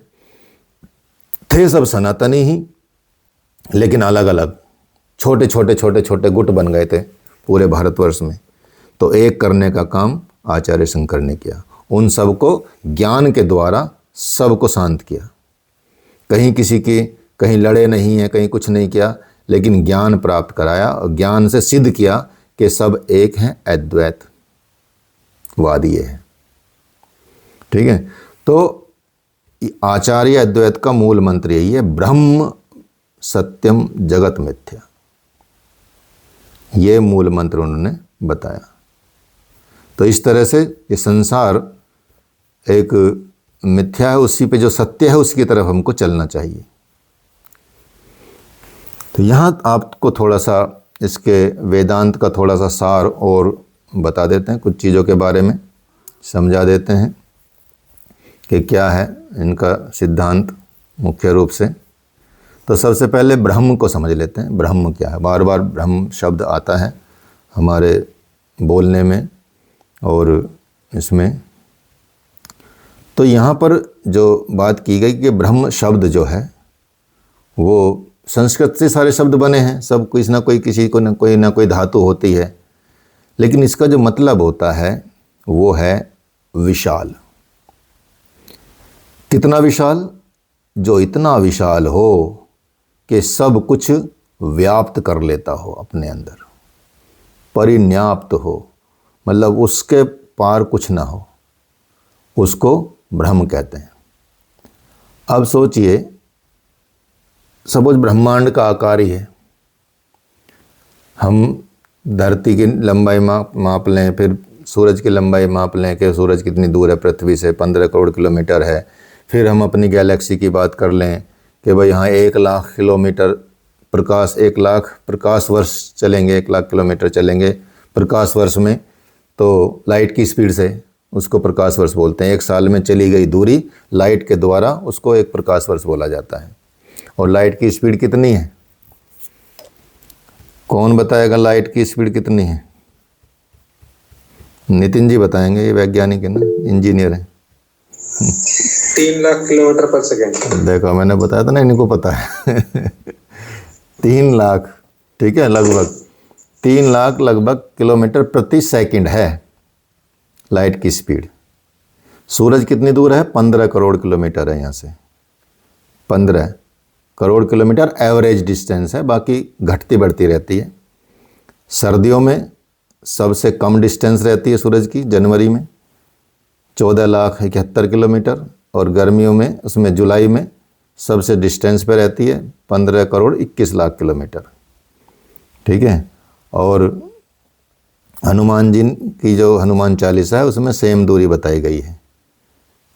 सब सनातनी ही, लेकिन अलग अलग छोटे छोटे गुट बन गए थे पूरे भारतवर्ष में। तो एक करने का काम आचार्य शंकर ने किया, उन सबको ज्ञान के द्वारा सबको शांत किया। कहीं लड़े नहीं है, कहीं कुछ नहीं किया, लेकिन ज्ञान प्राप्त कराया और ज्ञान से सिद्ध किया कि सब एक हैं, अद्वैतवादी है। ठीक है, तो आचार्य अद्वैत का मूल मंत्र यही है, ब्रह्म सत्यम जगत मिथ्या। ये मूल मंत्र उन्होंने बताया। तो इस तरह से ये संसार एक मिथ्या है, उसी पे जो सत्य है उसकी तरफ हमको चलना चाहिए। तो यहाँ आपको थोड़ा सा इसके वेदांत का थोड़ा सा सार और बता देते हैं, कुछ चीज़ों के बारे में समझा देते हैं कि क्या है इनका सिद्धांत मुख्य रूप से। तो सबसे पहले ब्रह्म को समझ लेते हैं, ब्रह्म क्या है। बार बार ब्रह्म शब्द आता है हमारे बोलने में और इसमें। तो यहाँ पर जो बात की गई कि ब्रह्म शब्द जो है वो संस्कृत से सारे शब्द बने हैं, सब किसी को ना कोई धातु होती है, लेकिन इसका जो मतलब होता है वो है विशाल। कितना विशाल? जो इतना विशाल हो कि सब कुछ व्याप्त कर लेता हो अपने अंदर, परिन्याप्त हो, मतलब उसके पार कुछ ना हो, उसको ब्रह्म कहते हैं। अब सोचिए, सपोज ब्रह्मांड का आकार ही है, हम धरती की लंबाई माप लें, फिर सूरज की लंबाई माप लें कि सूरज कितनी दूर है पृथ्वी से, 15 करोड़ किलोमीटर है। फिर हम अपनी गैलेक्सी की बात कर लें कि भाई यहाँ 1 लाख किलोमीटर प्रकाश, 1 लाख प्रकाश वर्ष चलेंगे, 1 लाख किलोमीटर चलेंगे प्रकाश वर्ष में, तो लाइट की स्पीड से उसको प्रकाश वर्ष बोलते हैं। 1 साल में चली गई दूरी लाइट के द्वारा उसको 1 प्रकाश वर्ष बोला जाता है। और लाइट की स्पीड कितनी है? कौन बताएगा लाइट की स्पीड कितनी है? नितिन जी बताएंगे, ये वैज्ञानिक है ना, इंजीनियर है। 3 लाख किलोमीटर पर सेकेंड। देखो मैंने बताया था ना, इनको पता है। 3 लाख, ठीक है, लगभग 3 लाख लगभग किलोमीटर प्रति सेकंड है लाइट की स्पीड। सूरज कितनी दूर है? 15 करोड़ किलोमीटर है यहाँ से। 15 करोड़ किलोमीटर एवरेज डिस्टेंस है, बाकी घटती बढ़ती रहती है। सर्दियों में सबसे कम डिस्टेंस रहती है सूरज की, जनवरी में 14,71,000 किलोमीटर, और गर्मियों में उसमें जुलाई में सबसे डिस्टेंस पे रहती है 15 करोड़ 21 लाख किलोमीटर। ठीक है, और हनुमान जी की जो हनुमान चालीसा है उसमें सेम दूरी बताई गई है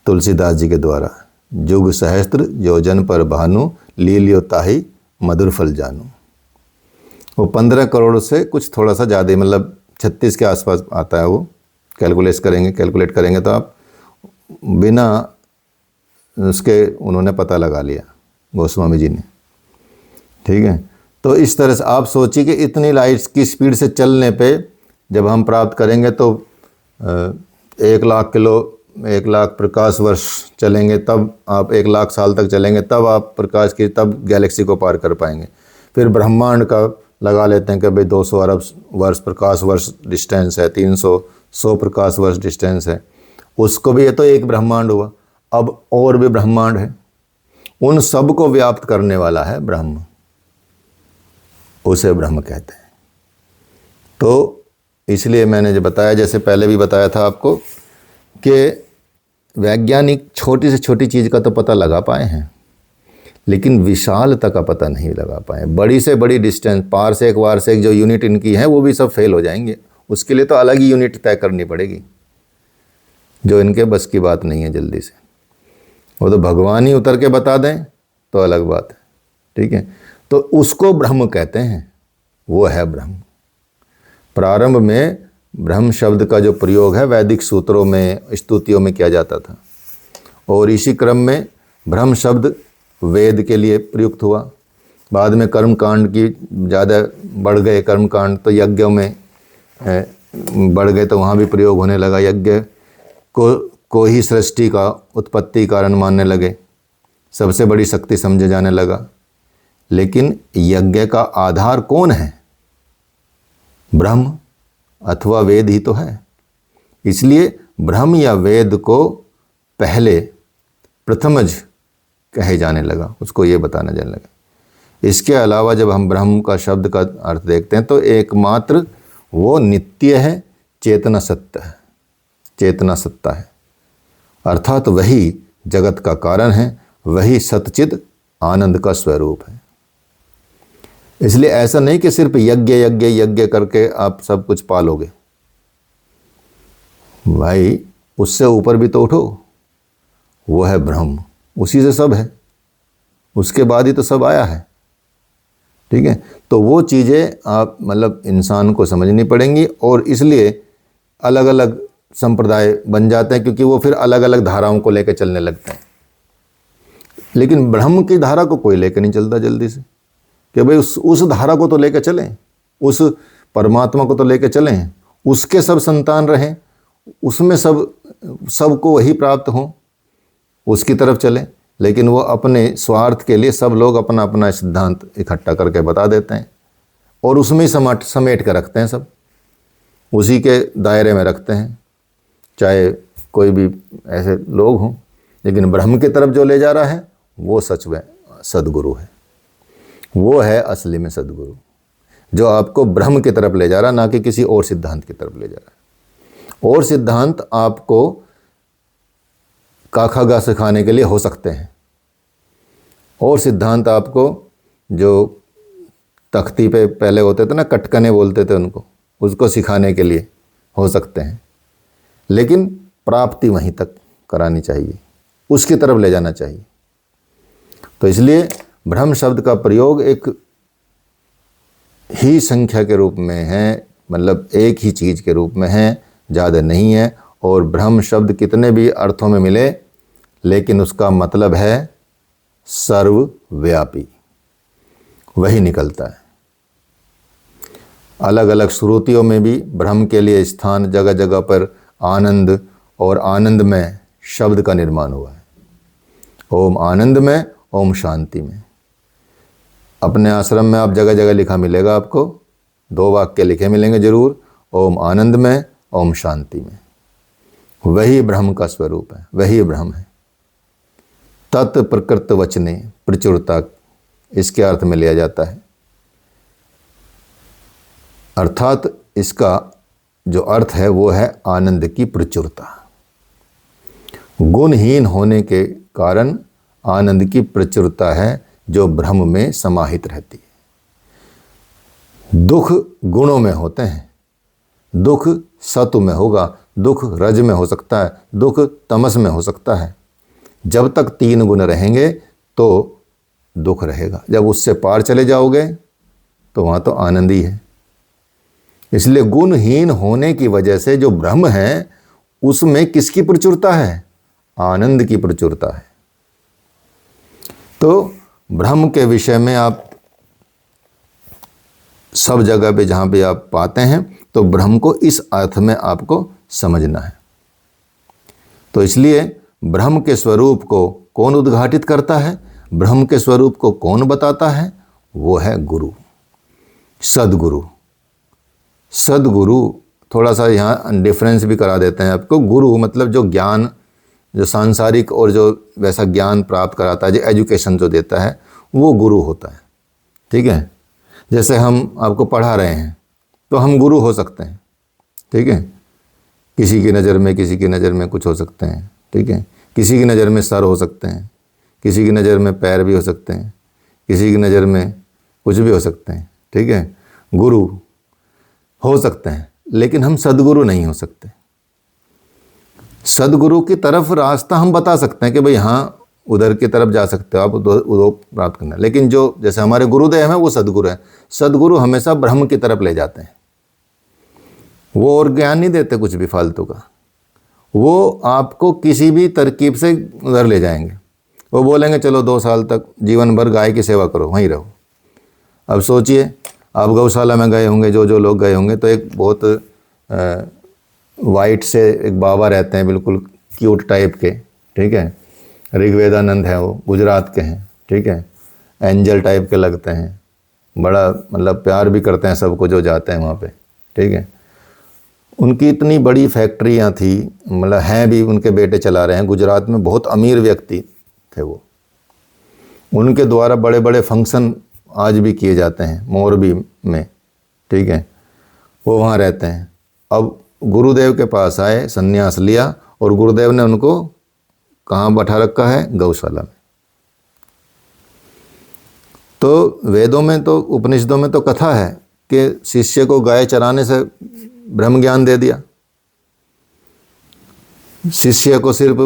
तुलसीदास जी के द्वारा, जुग सहस्त्र योजन पर भानु लीलियो ताहि मधुर फल जानू। वो 15 करोड़ से कुछ थोड़ा सा ज़्यादा, मतलब 36 के आसपास आता है वो। कैलकुलेट करेंगे तो आप बिना उसके उन्होंने पता लगा लिया गोस्वामी जी ने। ठीक है, तो इस तरह से आप सोचिए कि इतनी लाइट की स्पीड से चलने पे जब हम प्राप्त करेंगे तो 1 लाख प्रकाश वर्ष चलेंगे, तब आप 1 लाख साल तक चलेंगे, तब आप तब गैलेक्सी को पार कर पाएंगे। फिर ब्रह्मांड का लगा लेते हैं कि भाई 200 अरब वर्ष प्रकाश वर्ष डिस्टेंस है, 300 प्रकाश वर्ष डिस्टेंस है, उसको भी, ये तो एक ब्रह्मांड हुआ। अब और भी ब्रह्मांड है, उन सब को व्याप्त करने वाला है ब्रह्म, उसे ब्रह्म कहते हैं। तो इसलिए मैंने जो बताया, जैसे पहले भी बताया था आपको, कि वैज्ञानिक छोटी से छोटी चीज़ का तो पता लगा पाए हैं, लेकिन विशालता का पता नहीं लगा पाए। बड़ी से बड़ी डिस्टेंस, पारसेक वारसेक जो यूनिट इनकी है वो भी सब फेल हो जाएंगे। उसके लिए तो अलग ही यूनिट तय करनी पड़ेगी, जो इनके बस की बात नहीं है जल्दी से। वो तो भगवान ही उतर के बता दें तो अलग बात है। ठीक है, तो उसको ब्रह्म कहते हैं, वो है ब्रह्म। प्रारंभ में ब्रह्म शब्द का जो प्रयोग है वैदिक सूत्रों में, स्तुतियों में किया जाता था, और इसी क्रम में ब्रह्म शब्द वेद के लिए प्रयुक्त हुआ। बाद में कर्मकांड की ज़्यादा बढ़ गए, कर्मकांड तो यज्ञों में बढ़ गए, तो वहाँ भी प्रयोग होने लगा। यज्ञ को ही सृष्टि का उत्पत्ति कारण मानने लगे, सबसे बड़ी शक्ति समझे जाने लगा। लेकिन यज्ञ का आधार कौन है? ब्रह्म अथवा वेद ही तो है। इसलिए ब्रह्म या वेद को पहले प्रथमज कहे जाने लगा, उसको ये बताना जाने लगा। इसके अलावा जब हम ब्रह्म का शब्द का अर्थ देखते हैं तो एकमात्र वो नित्य है, चेतना सत्य है, चेतना सत्ता है, अर्थात वही जगत का कारण है, वही सतचित आनंद का स्वरूप है। इसलिए ऐसा नहीं कि सिर्फ यज्ञ यज्ञ यज्ञ करके आप सब कुछ पालोगे। भाई उससे ऊपर भी तो उठो, वो है ब्रह्म, उसी से सब है, उसके बाद ही तो सब आया है। ठीक है, तो वो चीज़ें आप मतलब इंसान को समझनी पड़ेंगी, और इसलिए अलग अलग संप्रदाय बन जाते हैं, क्योंकि वो फिर अलग अलग धाराओं को लेकर चलने लगते हैं। लेकिन ब्रह्म की धारा को कोई लेकर नहीं चलता जल्दी से, कि भाई उस धारा को तो लेकर चलें, उस परमात्मा को तो लेकर चलें, उसके सब संतान रहें, उसमें सबको वही प्राप्त हो, उसकी तरफ चलें। लेकिन वो अपने स्वार्थ के लिए सब लोग अपना अपना सिद्धांत इकट्ठा करके बता देते हैं, और उसमें ही समेट कर रखते हैं, सब उसी के दायरे में रखते हैं, चाहे कोई भी ऐसे लोग हों। लेकिन ब्रह्म की तरफ जो ले जा रहा है वो सच में सद्गुरु है, वो है असली में सद्गुरु, जो आपको ब्रह्म की तरफ ले जा रहा, ना कि किसी और सिद्धांत की तरफ ले जा रहा है। और सिद्धांत आपको काखा गा सिखाने के लिए हो सकते हैं, और सिद्धांत आपको जो तख्ती पे पहले होते थे ना, कटकने बोलते थे उनको, उसको सिखाने के लिए हो सकते हैं। लेकिन प्राप्ति वहीं तक करानी चाहिए, उसकी तरफ ले जाना चाहिए। तो इसलिए ब्रह्म शब्द का प्रयोग एक ही संख्या के रूप में है, मतलब एक ही चीज़ के रूप में है, ज़्यादा नहीं है। और ब्रह्म शब्द कितने भी अर्थों में मिले, लेकिन उसका मतलब है सर्वव्यापी, वही निकलता है। अलग अलग श्रुतियों में भी ब्रह्म के लिए स्थान जगह जगह पर आनंद और आनंदमय शब्द का निर्माण हुआ है। ओम आनंदमय, ओम शांति में। अपने आश्रम में आप जगह जगह लिखा मिलेगा, आपको 2 वाक्य लिखे मिलेंगे जरूर, ओम आनंदमय, ओम शांति में। वही ब्रह्म का स्वरूप है, वही ब्रह्म है। तत् प्रकृत वचने प्रचुरता, इसके अर्थ में लिया जाता है। अर्थात इसका जो अर्थ है वो है आनंद की प्रचुरता। गुणहीन होने के कारण आनंद की प्रचुरता है जो ब्रह्म में समाहित रहती है। दुख गुणों में होते हैं, दुख सत्व में होगा, दुख रज में हो सकता है, दुख तमस में हो सकता है। जब तक 3 गुण रहेंगे तो दुख रहेगा, जब उससे पार चले जाओगे तो वहाँ तो आनंद ही है। इसलिए गुणहीन होने की वजह से जो ब्रह्म है उसमें किसकी प्रचुरता है? आनंद की प्रचुरता है। तो ब्रह्म के विषय में आप सब जगह पे जहाँ पे आप पाते हैं तो ब्रह्म को इस अर्थ में आपको समझना है। तो इसलिए ब्रह्म के स्वरूप को कौन उद्घाटित करता है, ब्रह्म के स्वरूप को कौन बताता है? वो है गुरु, सद्गुरु। सद्गुरु, थोड़ा सा यहाँ डिफरेंस भी करा देते हैं आपको। गुरु मतलब जो ज्ञान, जो सांसारिक और जो वैसा ज्ञान प्राप्त कराता है, जो एजुकेशन जो देता है, वो गुरु होता है। ठीक है, जैसे हम आपको पढ़ा रहे हैं तो हम गुरु हो सकते हैं। ठीक है, किसी की नज़र में, किसी की नज़र में कुछ हो सकते हैं। ठीक है, किसी की नज़र में सर हो सकते हैं, किसी की नज़र में पैर भी हो सकते हैं, किसी की नज़र में कुछ भी हो सकते हैं। ठीक है, गुरु हो सकते हैं, लेकिन हम सद्गुरु नहीं हो सकते। सद्गुरु की तरफ रास्ता हम बता सकते हैं कि भाई हाँ उधर की तरफ जा सकते हो आप, उधर प्राप्त करना। लेकिन जो जैसे हमारे गुरुदेव हैं वो सद्गुरु हैं। सद्गुरु हमेशा ब्रह्म की तरफ ले जाते हैं। वो और ज्ञान नहीं देते कुछ भी फालतू का, वो आपको किसी भी तरकीब से उधर ले जाएंगे। वो बोलेंगे चलो 2 साल तक जीवन भर गाय की सेवा करो, वहीं रहो। अब सोचिए, आप गौशाला में गए होंगे, जो लोग गए होंगे, तो एक बहुत वाइट से एक बाबा रहते हैं, बिल्कुल क्यूट टाइप के, ठीक है, ऋग्वेदानंद है, वो गुजरात के हैं, ठीक है, एंजल टाइप के लगते हैं, बड़ा मतलब प्यार भी करते हैं सबको जो जाते हैं वहाँ पे, ठीक है। उनकी इतनी बड़ी फैक्ट्रियाँ थी, मतलब हैं भी, उनके बेटे चला रहे हैं, गुजरात में बहुत अमीर व्यक्ति थे वो। उनके द्वारा बड़े बड़े फंक्शन आज भी किए जाते हैं मोरबी में, ठीक है, वो वहाँ रहते हैं। अब गुरुदेव के पास आए, संन्यास लिया, और गुरुदेव ने उनको कहाँ बैठा रखा है? गौशाला में। तो वेदों में तो, उपनिषदों में तो कथा है कि शिष्य को गाय चराने से ब्रह्म ज्ञान दे दिया। शिष्य को सिर्फ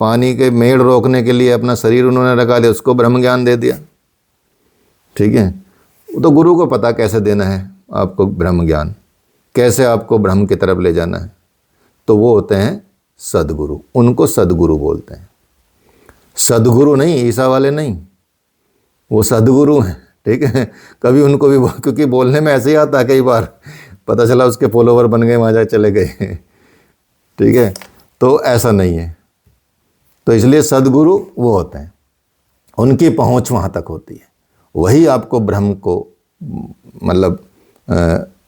पानी के मेड़ रोकने के लिए अपना शरीर उन्होंने रखा दिया, उसको ब्रह्म ज्ञान दे दिया, ठीक है। तो गुरु को पता कैसे देना है आपको ब्रह्म ज्ञान, कैसे आपको ब्रह्म की तरफ ले जाना है। तो वो होते हैं सद्गुरु, उनको सद्गुरु बोलते हैं। सद्गुरु नहीं, ईसा वाले नहीं, वो सद्गुरु हैं, ठीक है। कभी उनको भी, क्योंकि बोलने में ऐसे ही आता है, कई बार पता चला उसके फॉलोवर बन गए, वहाँ जा चले गए, ठीक है। तो ऐसा नहीं है। तो इसलिए सद्गुरु वो होते हैं, उनकी पहुँच वहाँ तक होती है, वही आपको ब्रह्म को मतलब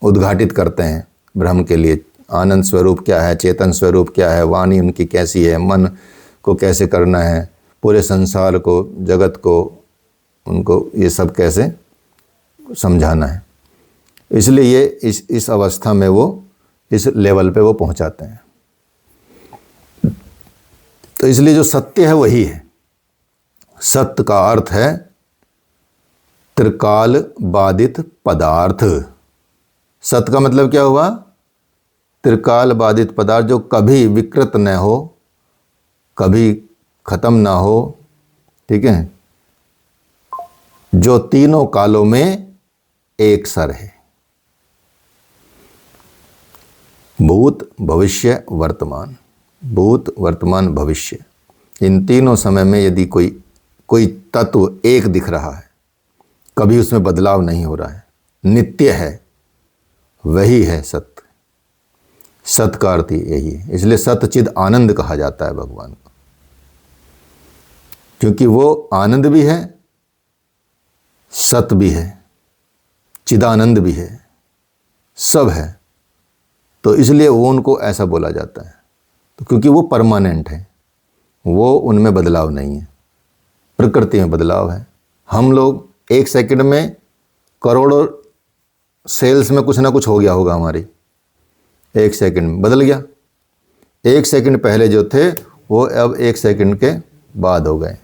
उद्घाटित करते हैं। ब्रह्म के लिए आनंद स्वरूप क्या है, चेतन स्वरूप क्या है, वाणी उनकी कैसी है, मन को कैसे करना है, पूरे संसार को, जगत को, उनको ये सब कैसे समझाना है। इसलिए ये इस अवस्था में वो इस लेवल पे वो पहुंचाते हैं। तो इसलिए जो सत्य है वही है। सत्य का अर्थ है त्रिकाल बाधित पदार्थ। सत्य का मतलब क्या हुआ? त्रिकाल बाधित पदार्थ, जो कभी विकृत न हो, कभी खत्म ना हो, ठीक है, जो तीनों कालों में एक सा रहे। भूत, भविष्य, वर्तमान। भूत, वर्तमान, भविष्य, इन तीनों समय में यदि कोई तत्व एक दिख रहा है, कभी उसमें बदलाव नहीं हो रहा है, नित्य है, वही है सत्य। सत्य का अर्थ यही है। इसलिए सत्चिद आनंद कहा जाता है भगवान को, क्योंकि वो आनंद भी है, सत्य भी है, चिदानंद भी है, सब है। तो इसलिए वो उनको ऐसा बोला जाता है, तो क्योंकि वो परमानेंट है, वो उनमें बदलाव नहीं है। प्रकृति में बदलाव है। हम लोग 1 सेकंड में करोड़ों सेल्स में कुछ ना कुछ हो गया होगा हमारी, 1 सेकंड में बदल गया। 1 सेकंड पहले जो थे वो अब 1 सेकंड के बाद हो गए,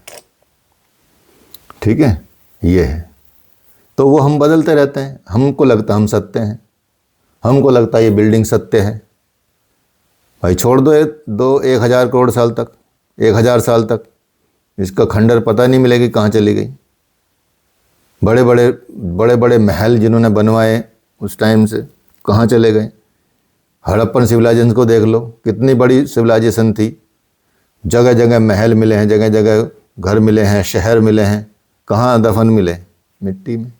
ठीक है, ये है। तो वो हम बदलते रहते हैं। हमको लगता हम सत्य हैं, हमको लगता है ये बिल्डिंग सत्य है। भाई छोड़ दो 1000 करोड़ साल तक, 1000 साल तक, इसका खंडर पता नहीं मिलेगी कहाँ चली गई। बड़े बड़े महल जिन्होंने बनवाए उस टाइम से कहाँ चले गए। हड़प्पन सिविलाइजेशन को देख लो, कितनी बड़ी सिविलाइजेशन थी, जगह जगह महल मिले हैं, जगह जगह घर मिले हैं, शहर मिले हैं, कहाँ दफन मिले? मिट्टी में,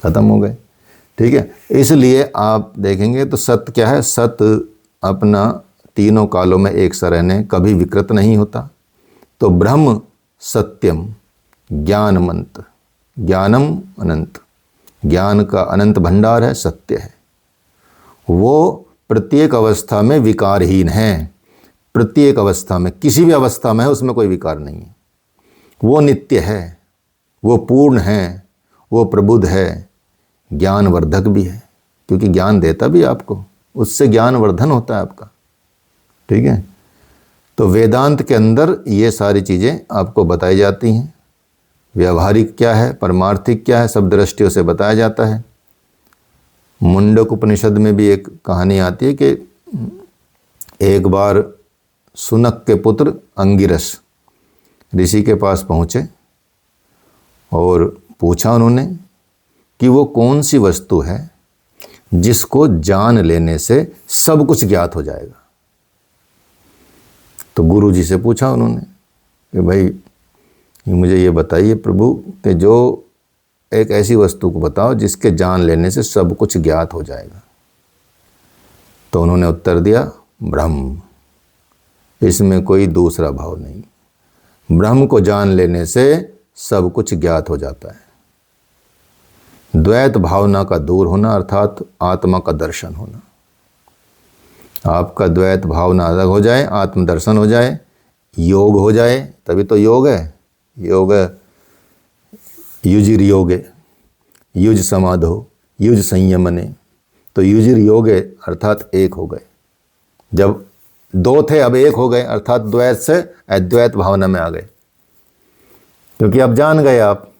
ख़त्म हो गए, ठीक है। इसलिए आप देखेंगे तो सत्य क्या है? सत्य अपना तीनों कालों में एक सा रहने, कभी विकृत नहीं होता। तो ब्रह्म सत्यम ज्ञानमंत, ज्ञानम अनंत, ज्ञान का अनंत भंडार है, सत्य है। वो प्रत्येक अवस्था में विकारहीन है। प्रत्येक अवस्था में, किसी भी अवस्था में है, उसमें कोई विकार नहीं है। वो नित्य है, वो पूर्ण है, वो प्रबुद्ध है, ज्ञानवर्धक भी है, क्योंकि ज्ञान देता भी आपको, उससे ज्ञानवर्धन होता है आपका, ठीक है। तो वेदांत के अंदर ये सारी चीज़ें आपको बताई जाती हैं। व्यावहारिक क्या है, परमार्थिक क्या है, सब दृष्टियों से बताया जाता है। मुंडक उपनिषद में भी एक कहानी आती है कि एक बार सुनक के पुत्र अंगिरस ऋषि के पास पहुँचे और पूछा उन्होंने कि वो कौन सी वस्तु है जिसको जान लेने से सब कुछ ज्ञात हो जाएगा। तो गुरु जी से पूछा उन्होंने कि भाई मुझे ये बताइए प्रभु कि जो एक ऐसी वस्तु को बताओ जिसके जान लेने से सब कुछ ज्ञात हो जाएगा। तो उन्होंने उत्तर दिया ब्रह्म, इसमें कोई दूसरा भाव नहीं। ब्रह्म को जान लेने से सब कुछ ज्ञात हो जाता है। द्वैत भावना का दूर होना अर्थात आत्मा का दर्शन होना। आपका द्वैत भावना अलग हो जाए, आत्मदर्शन हो जाए, योग हो जाए, तभी तो योग है। योग युजिर योगे, युज समाधो, युज संयमने। तो युजिर योगे अर्थात एक हो गए। जब दो थे अब एक हो गए, अर्थात द्वैत से अद्वैत भावना में आ गए, क्योंकि अब जान गए आप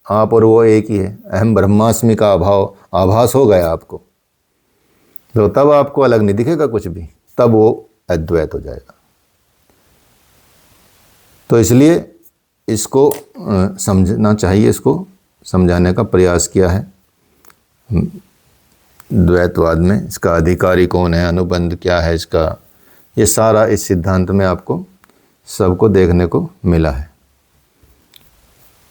और वो एक ही है। अहम ब्रह्मास्मि का अभाव आभास हो गया आपको, तो तब आपको अलग नहीं दिखेगा कुछ भी, तब वो अद्वैत हो जाएगा। तो इसलिए इसको समझना चाहिए, इसको समझाने का प्रयास किया है। द्वैतवाद में इसका अधिकारी कौन है, अनुबंध क्या है इसका, ये सारा इस सिद्धांत में आपको सबको देखने को मिला है।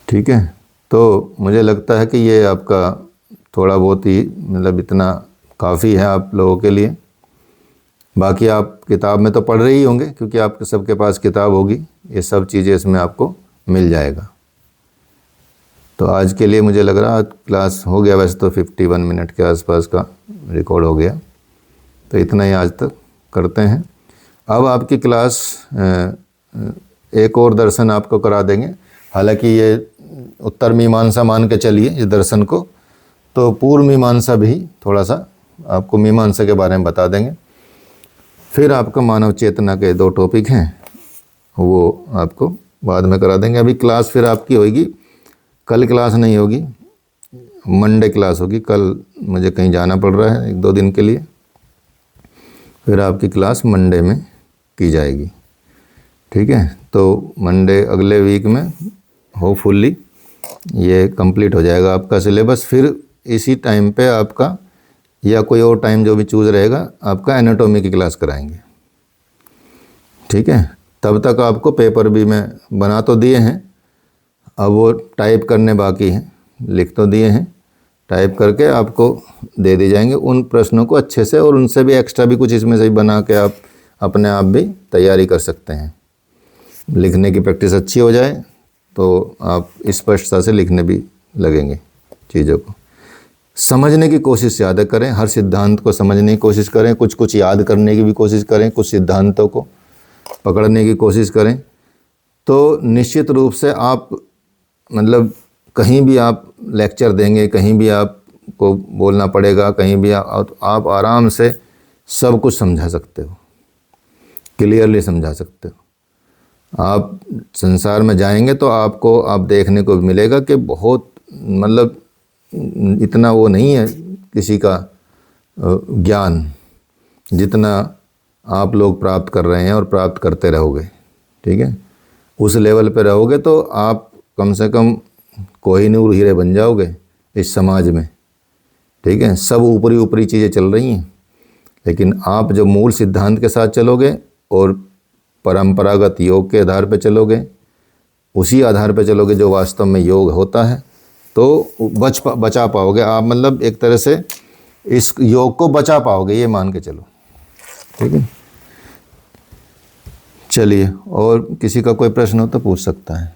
ठीक है, तो मुझे लगता है कि ये आपका थोड़ा बहुत ही मतलब इतना काफ़ी है आप लोगों के लिए। बाकी आप किताब में तो पढ़ रहे ही होंगे, क्योंकि आपके सबके पास किताब होगी, ये सब चीज़ें इसमें आपको मिल जाएगा। तो आज के लिए मुझे लग रहा क्लास हो गया, वैसे तो 51 मिनट के आसपास का रिकॉर्ड हो गया, तो इतना ही आज तक करते हैं। अब आपकी क्लास एक और दर्शन आपको करा देंगे। हालांकि ये उत्तर मीमांसा मान के चलिए इस दर्शन को, तो पूर्व मीमांसा भी थोड़ा सा आपको मीमांसा के बारे में बता देंगे। फिर आपका मानव चेतना के 2 टॉपिक हैं, वो आपको बाद में करा देंगे। अभी क्लास फिर आपकी होगी, कल क्लास नहीं होगी, मंडे क्लास होगी। कल मुझे कहीं जाना पड़ रहा है 1-2 दिन के लिए, फिर आपकी क्लास मंडे में की जाएगी। ठीक है, तो मंडे अगले वीक में होपफुली ये कंप्लीट हो जाएगा आपका सिलेबस। फिर इसी टाइम पे आपका या कोई और टाइम जो भी चूज़ रहेगा, आपका एनाटॉमी की क्लास कराएंगे। ठीक है, तब तक आपको पेपर भी मैं बना तो दिए हैं, अब वो टाइप करने बाकी हैं, लिख तो दिए हैं, टाइप करके आपको दे दिए जाएंगे उन प्रश्नों को अच्छे से, और उनसे भी एक्स्ट्रा भी कुछ इसमें से ही बना के आप अपने आप भी तैयारी कर सकते हैं। लिखने की प्रैक्टिस अच्छी हो जाए तो आप स्पष्टता से लिखने भी लगेंगे। चीज़ों को समझने की कोशिश ज़्यादा करें, हर सिद्धांत को समझने की कोशिश करें, कुछ कुछ याद करने की भी कोशिश करें, कुछ सिद्धांतों को पकड़ने की कोशिश करें। तो निश्चित रूप से आप मतलब कहीं भी आप लेक्चर देंगे, कहीं भी आपको बोलना पड़ेगा, कहीं भी आप आराम से सब कुछ समझा सकते हो, क्लियरली समझा सकते हो। आप संसार में जाएंगे तो आपको आप देखने को मिलेगा कि बहुत मतलब इतना वो नहीं है किसी का ज्ञान जितना आप लोग प्राप्त कर रहे हैं और प्राप्त करते रहोगे। ठीक है, उस लेवल पे रहोगे तो आप कम से कम कोहिनूर हीरे बन जाओगे इस समाज में। ठीक है, सब ऊपरी ऊपरी चीज़ें चल रही हैं, लेकिन आप जो मूल सिद्धांत के साथ चलोगे और परंपरागत योग के आधार पे चलोगे, उसी आधार पे चलोगे जो वास्तव में योग होता है, तो बचा पाओगे आप। मतलब एक तरह से इस योग को बचा पाओगे, ये मान के चलो। ठीक है, चलिए, और किसी का कोई प्रश्न हो तो पूछ सकता है।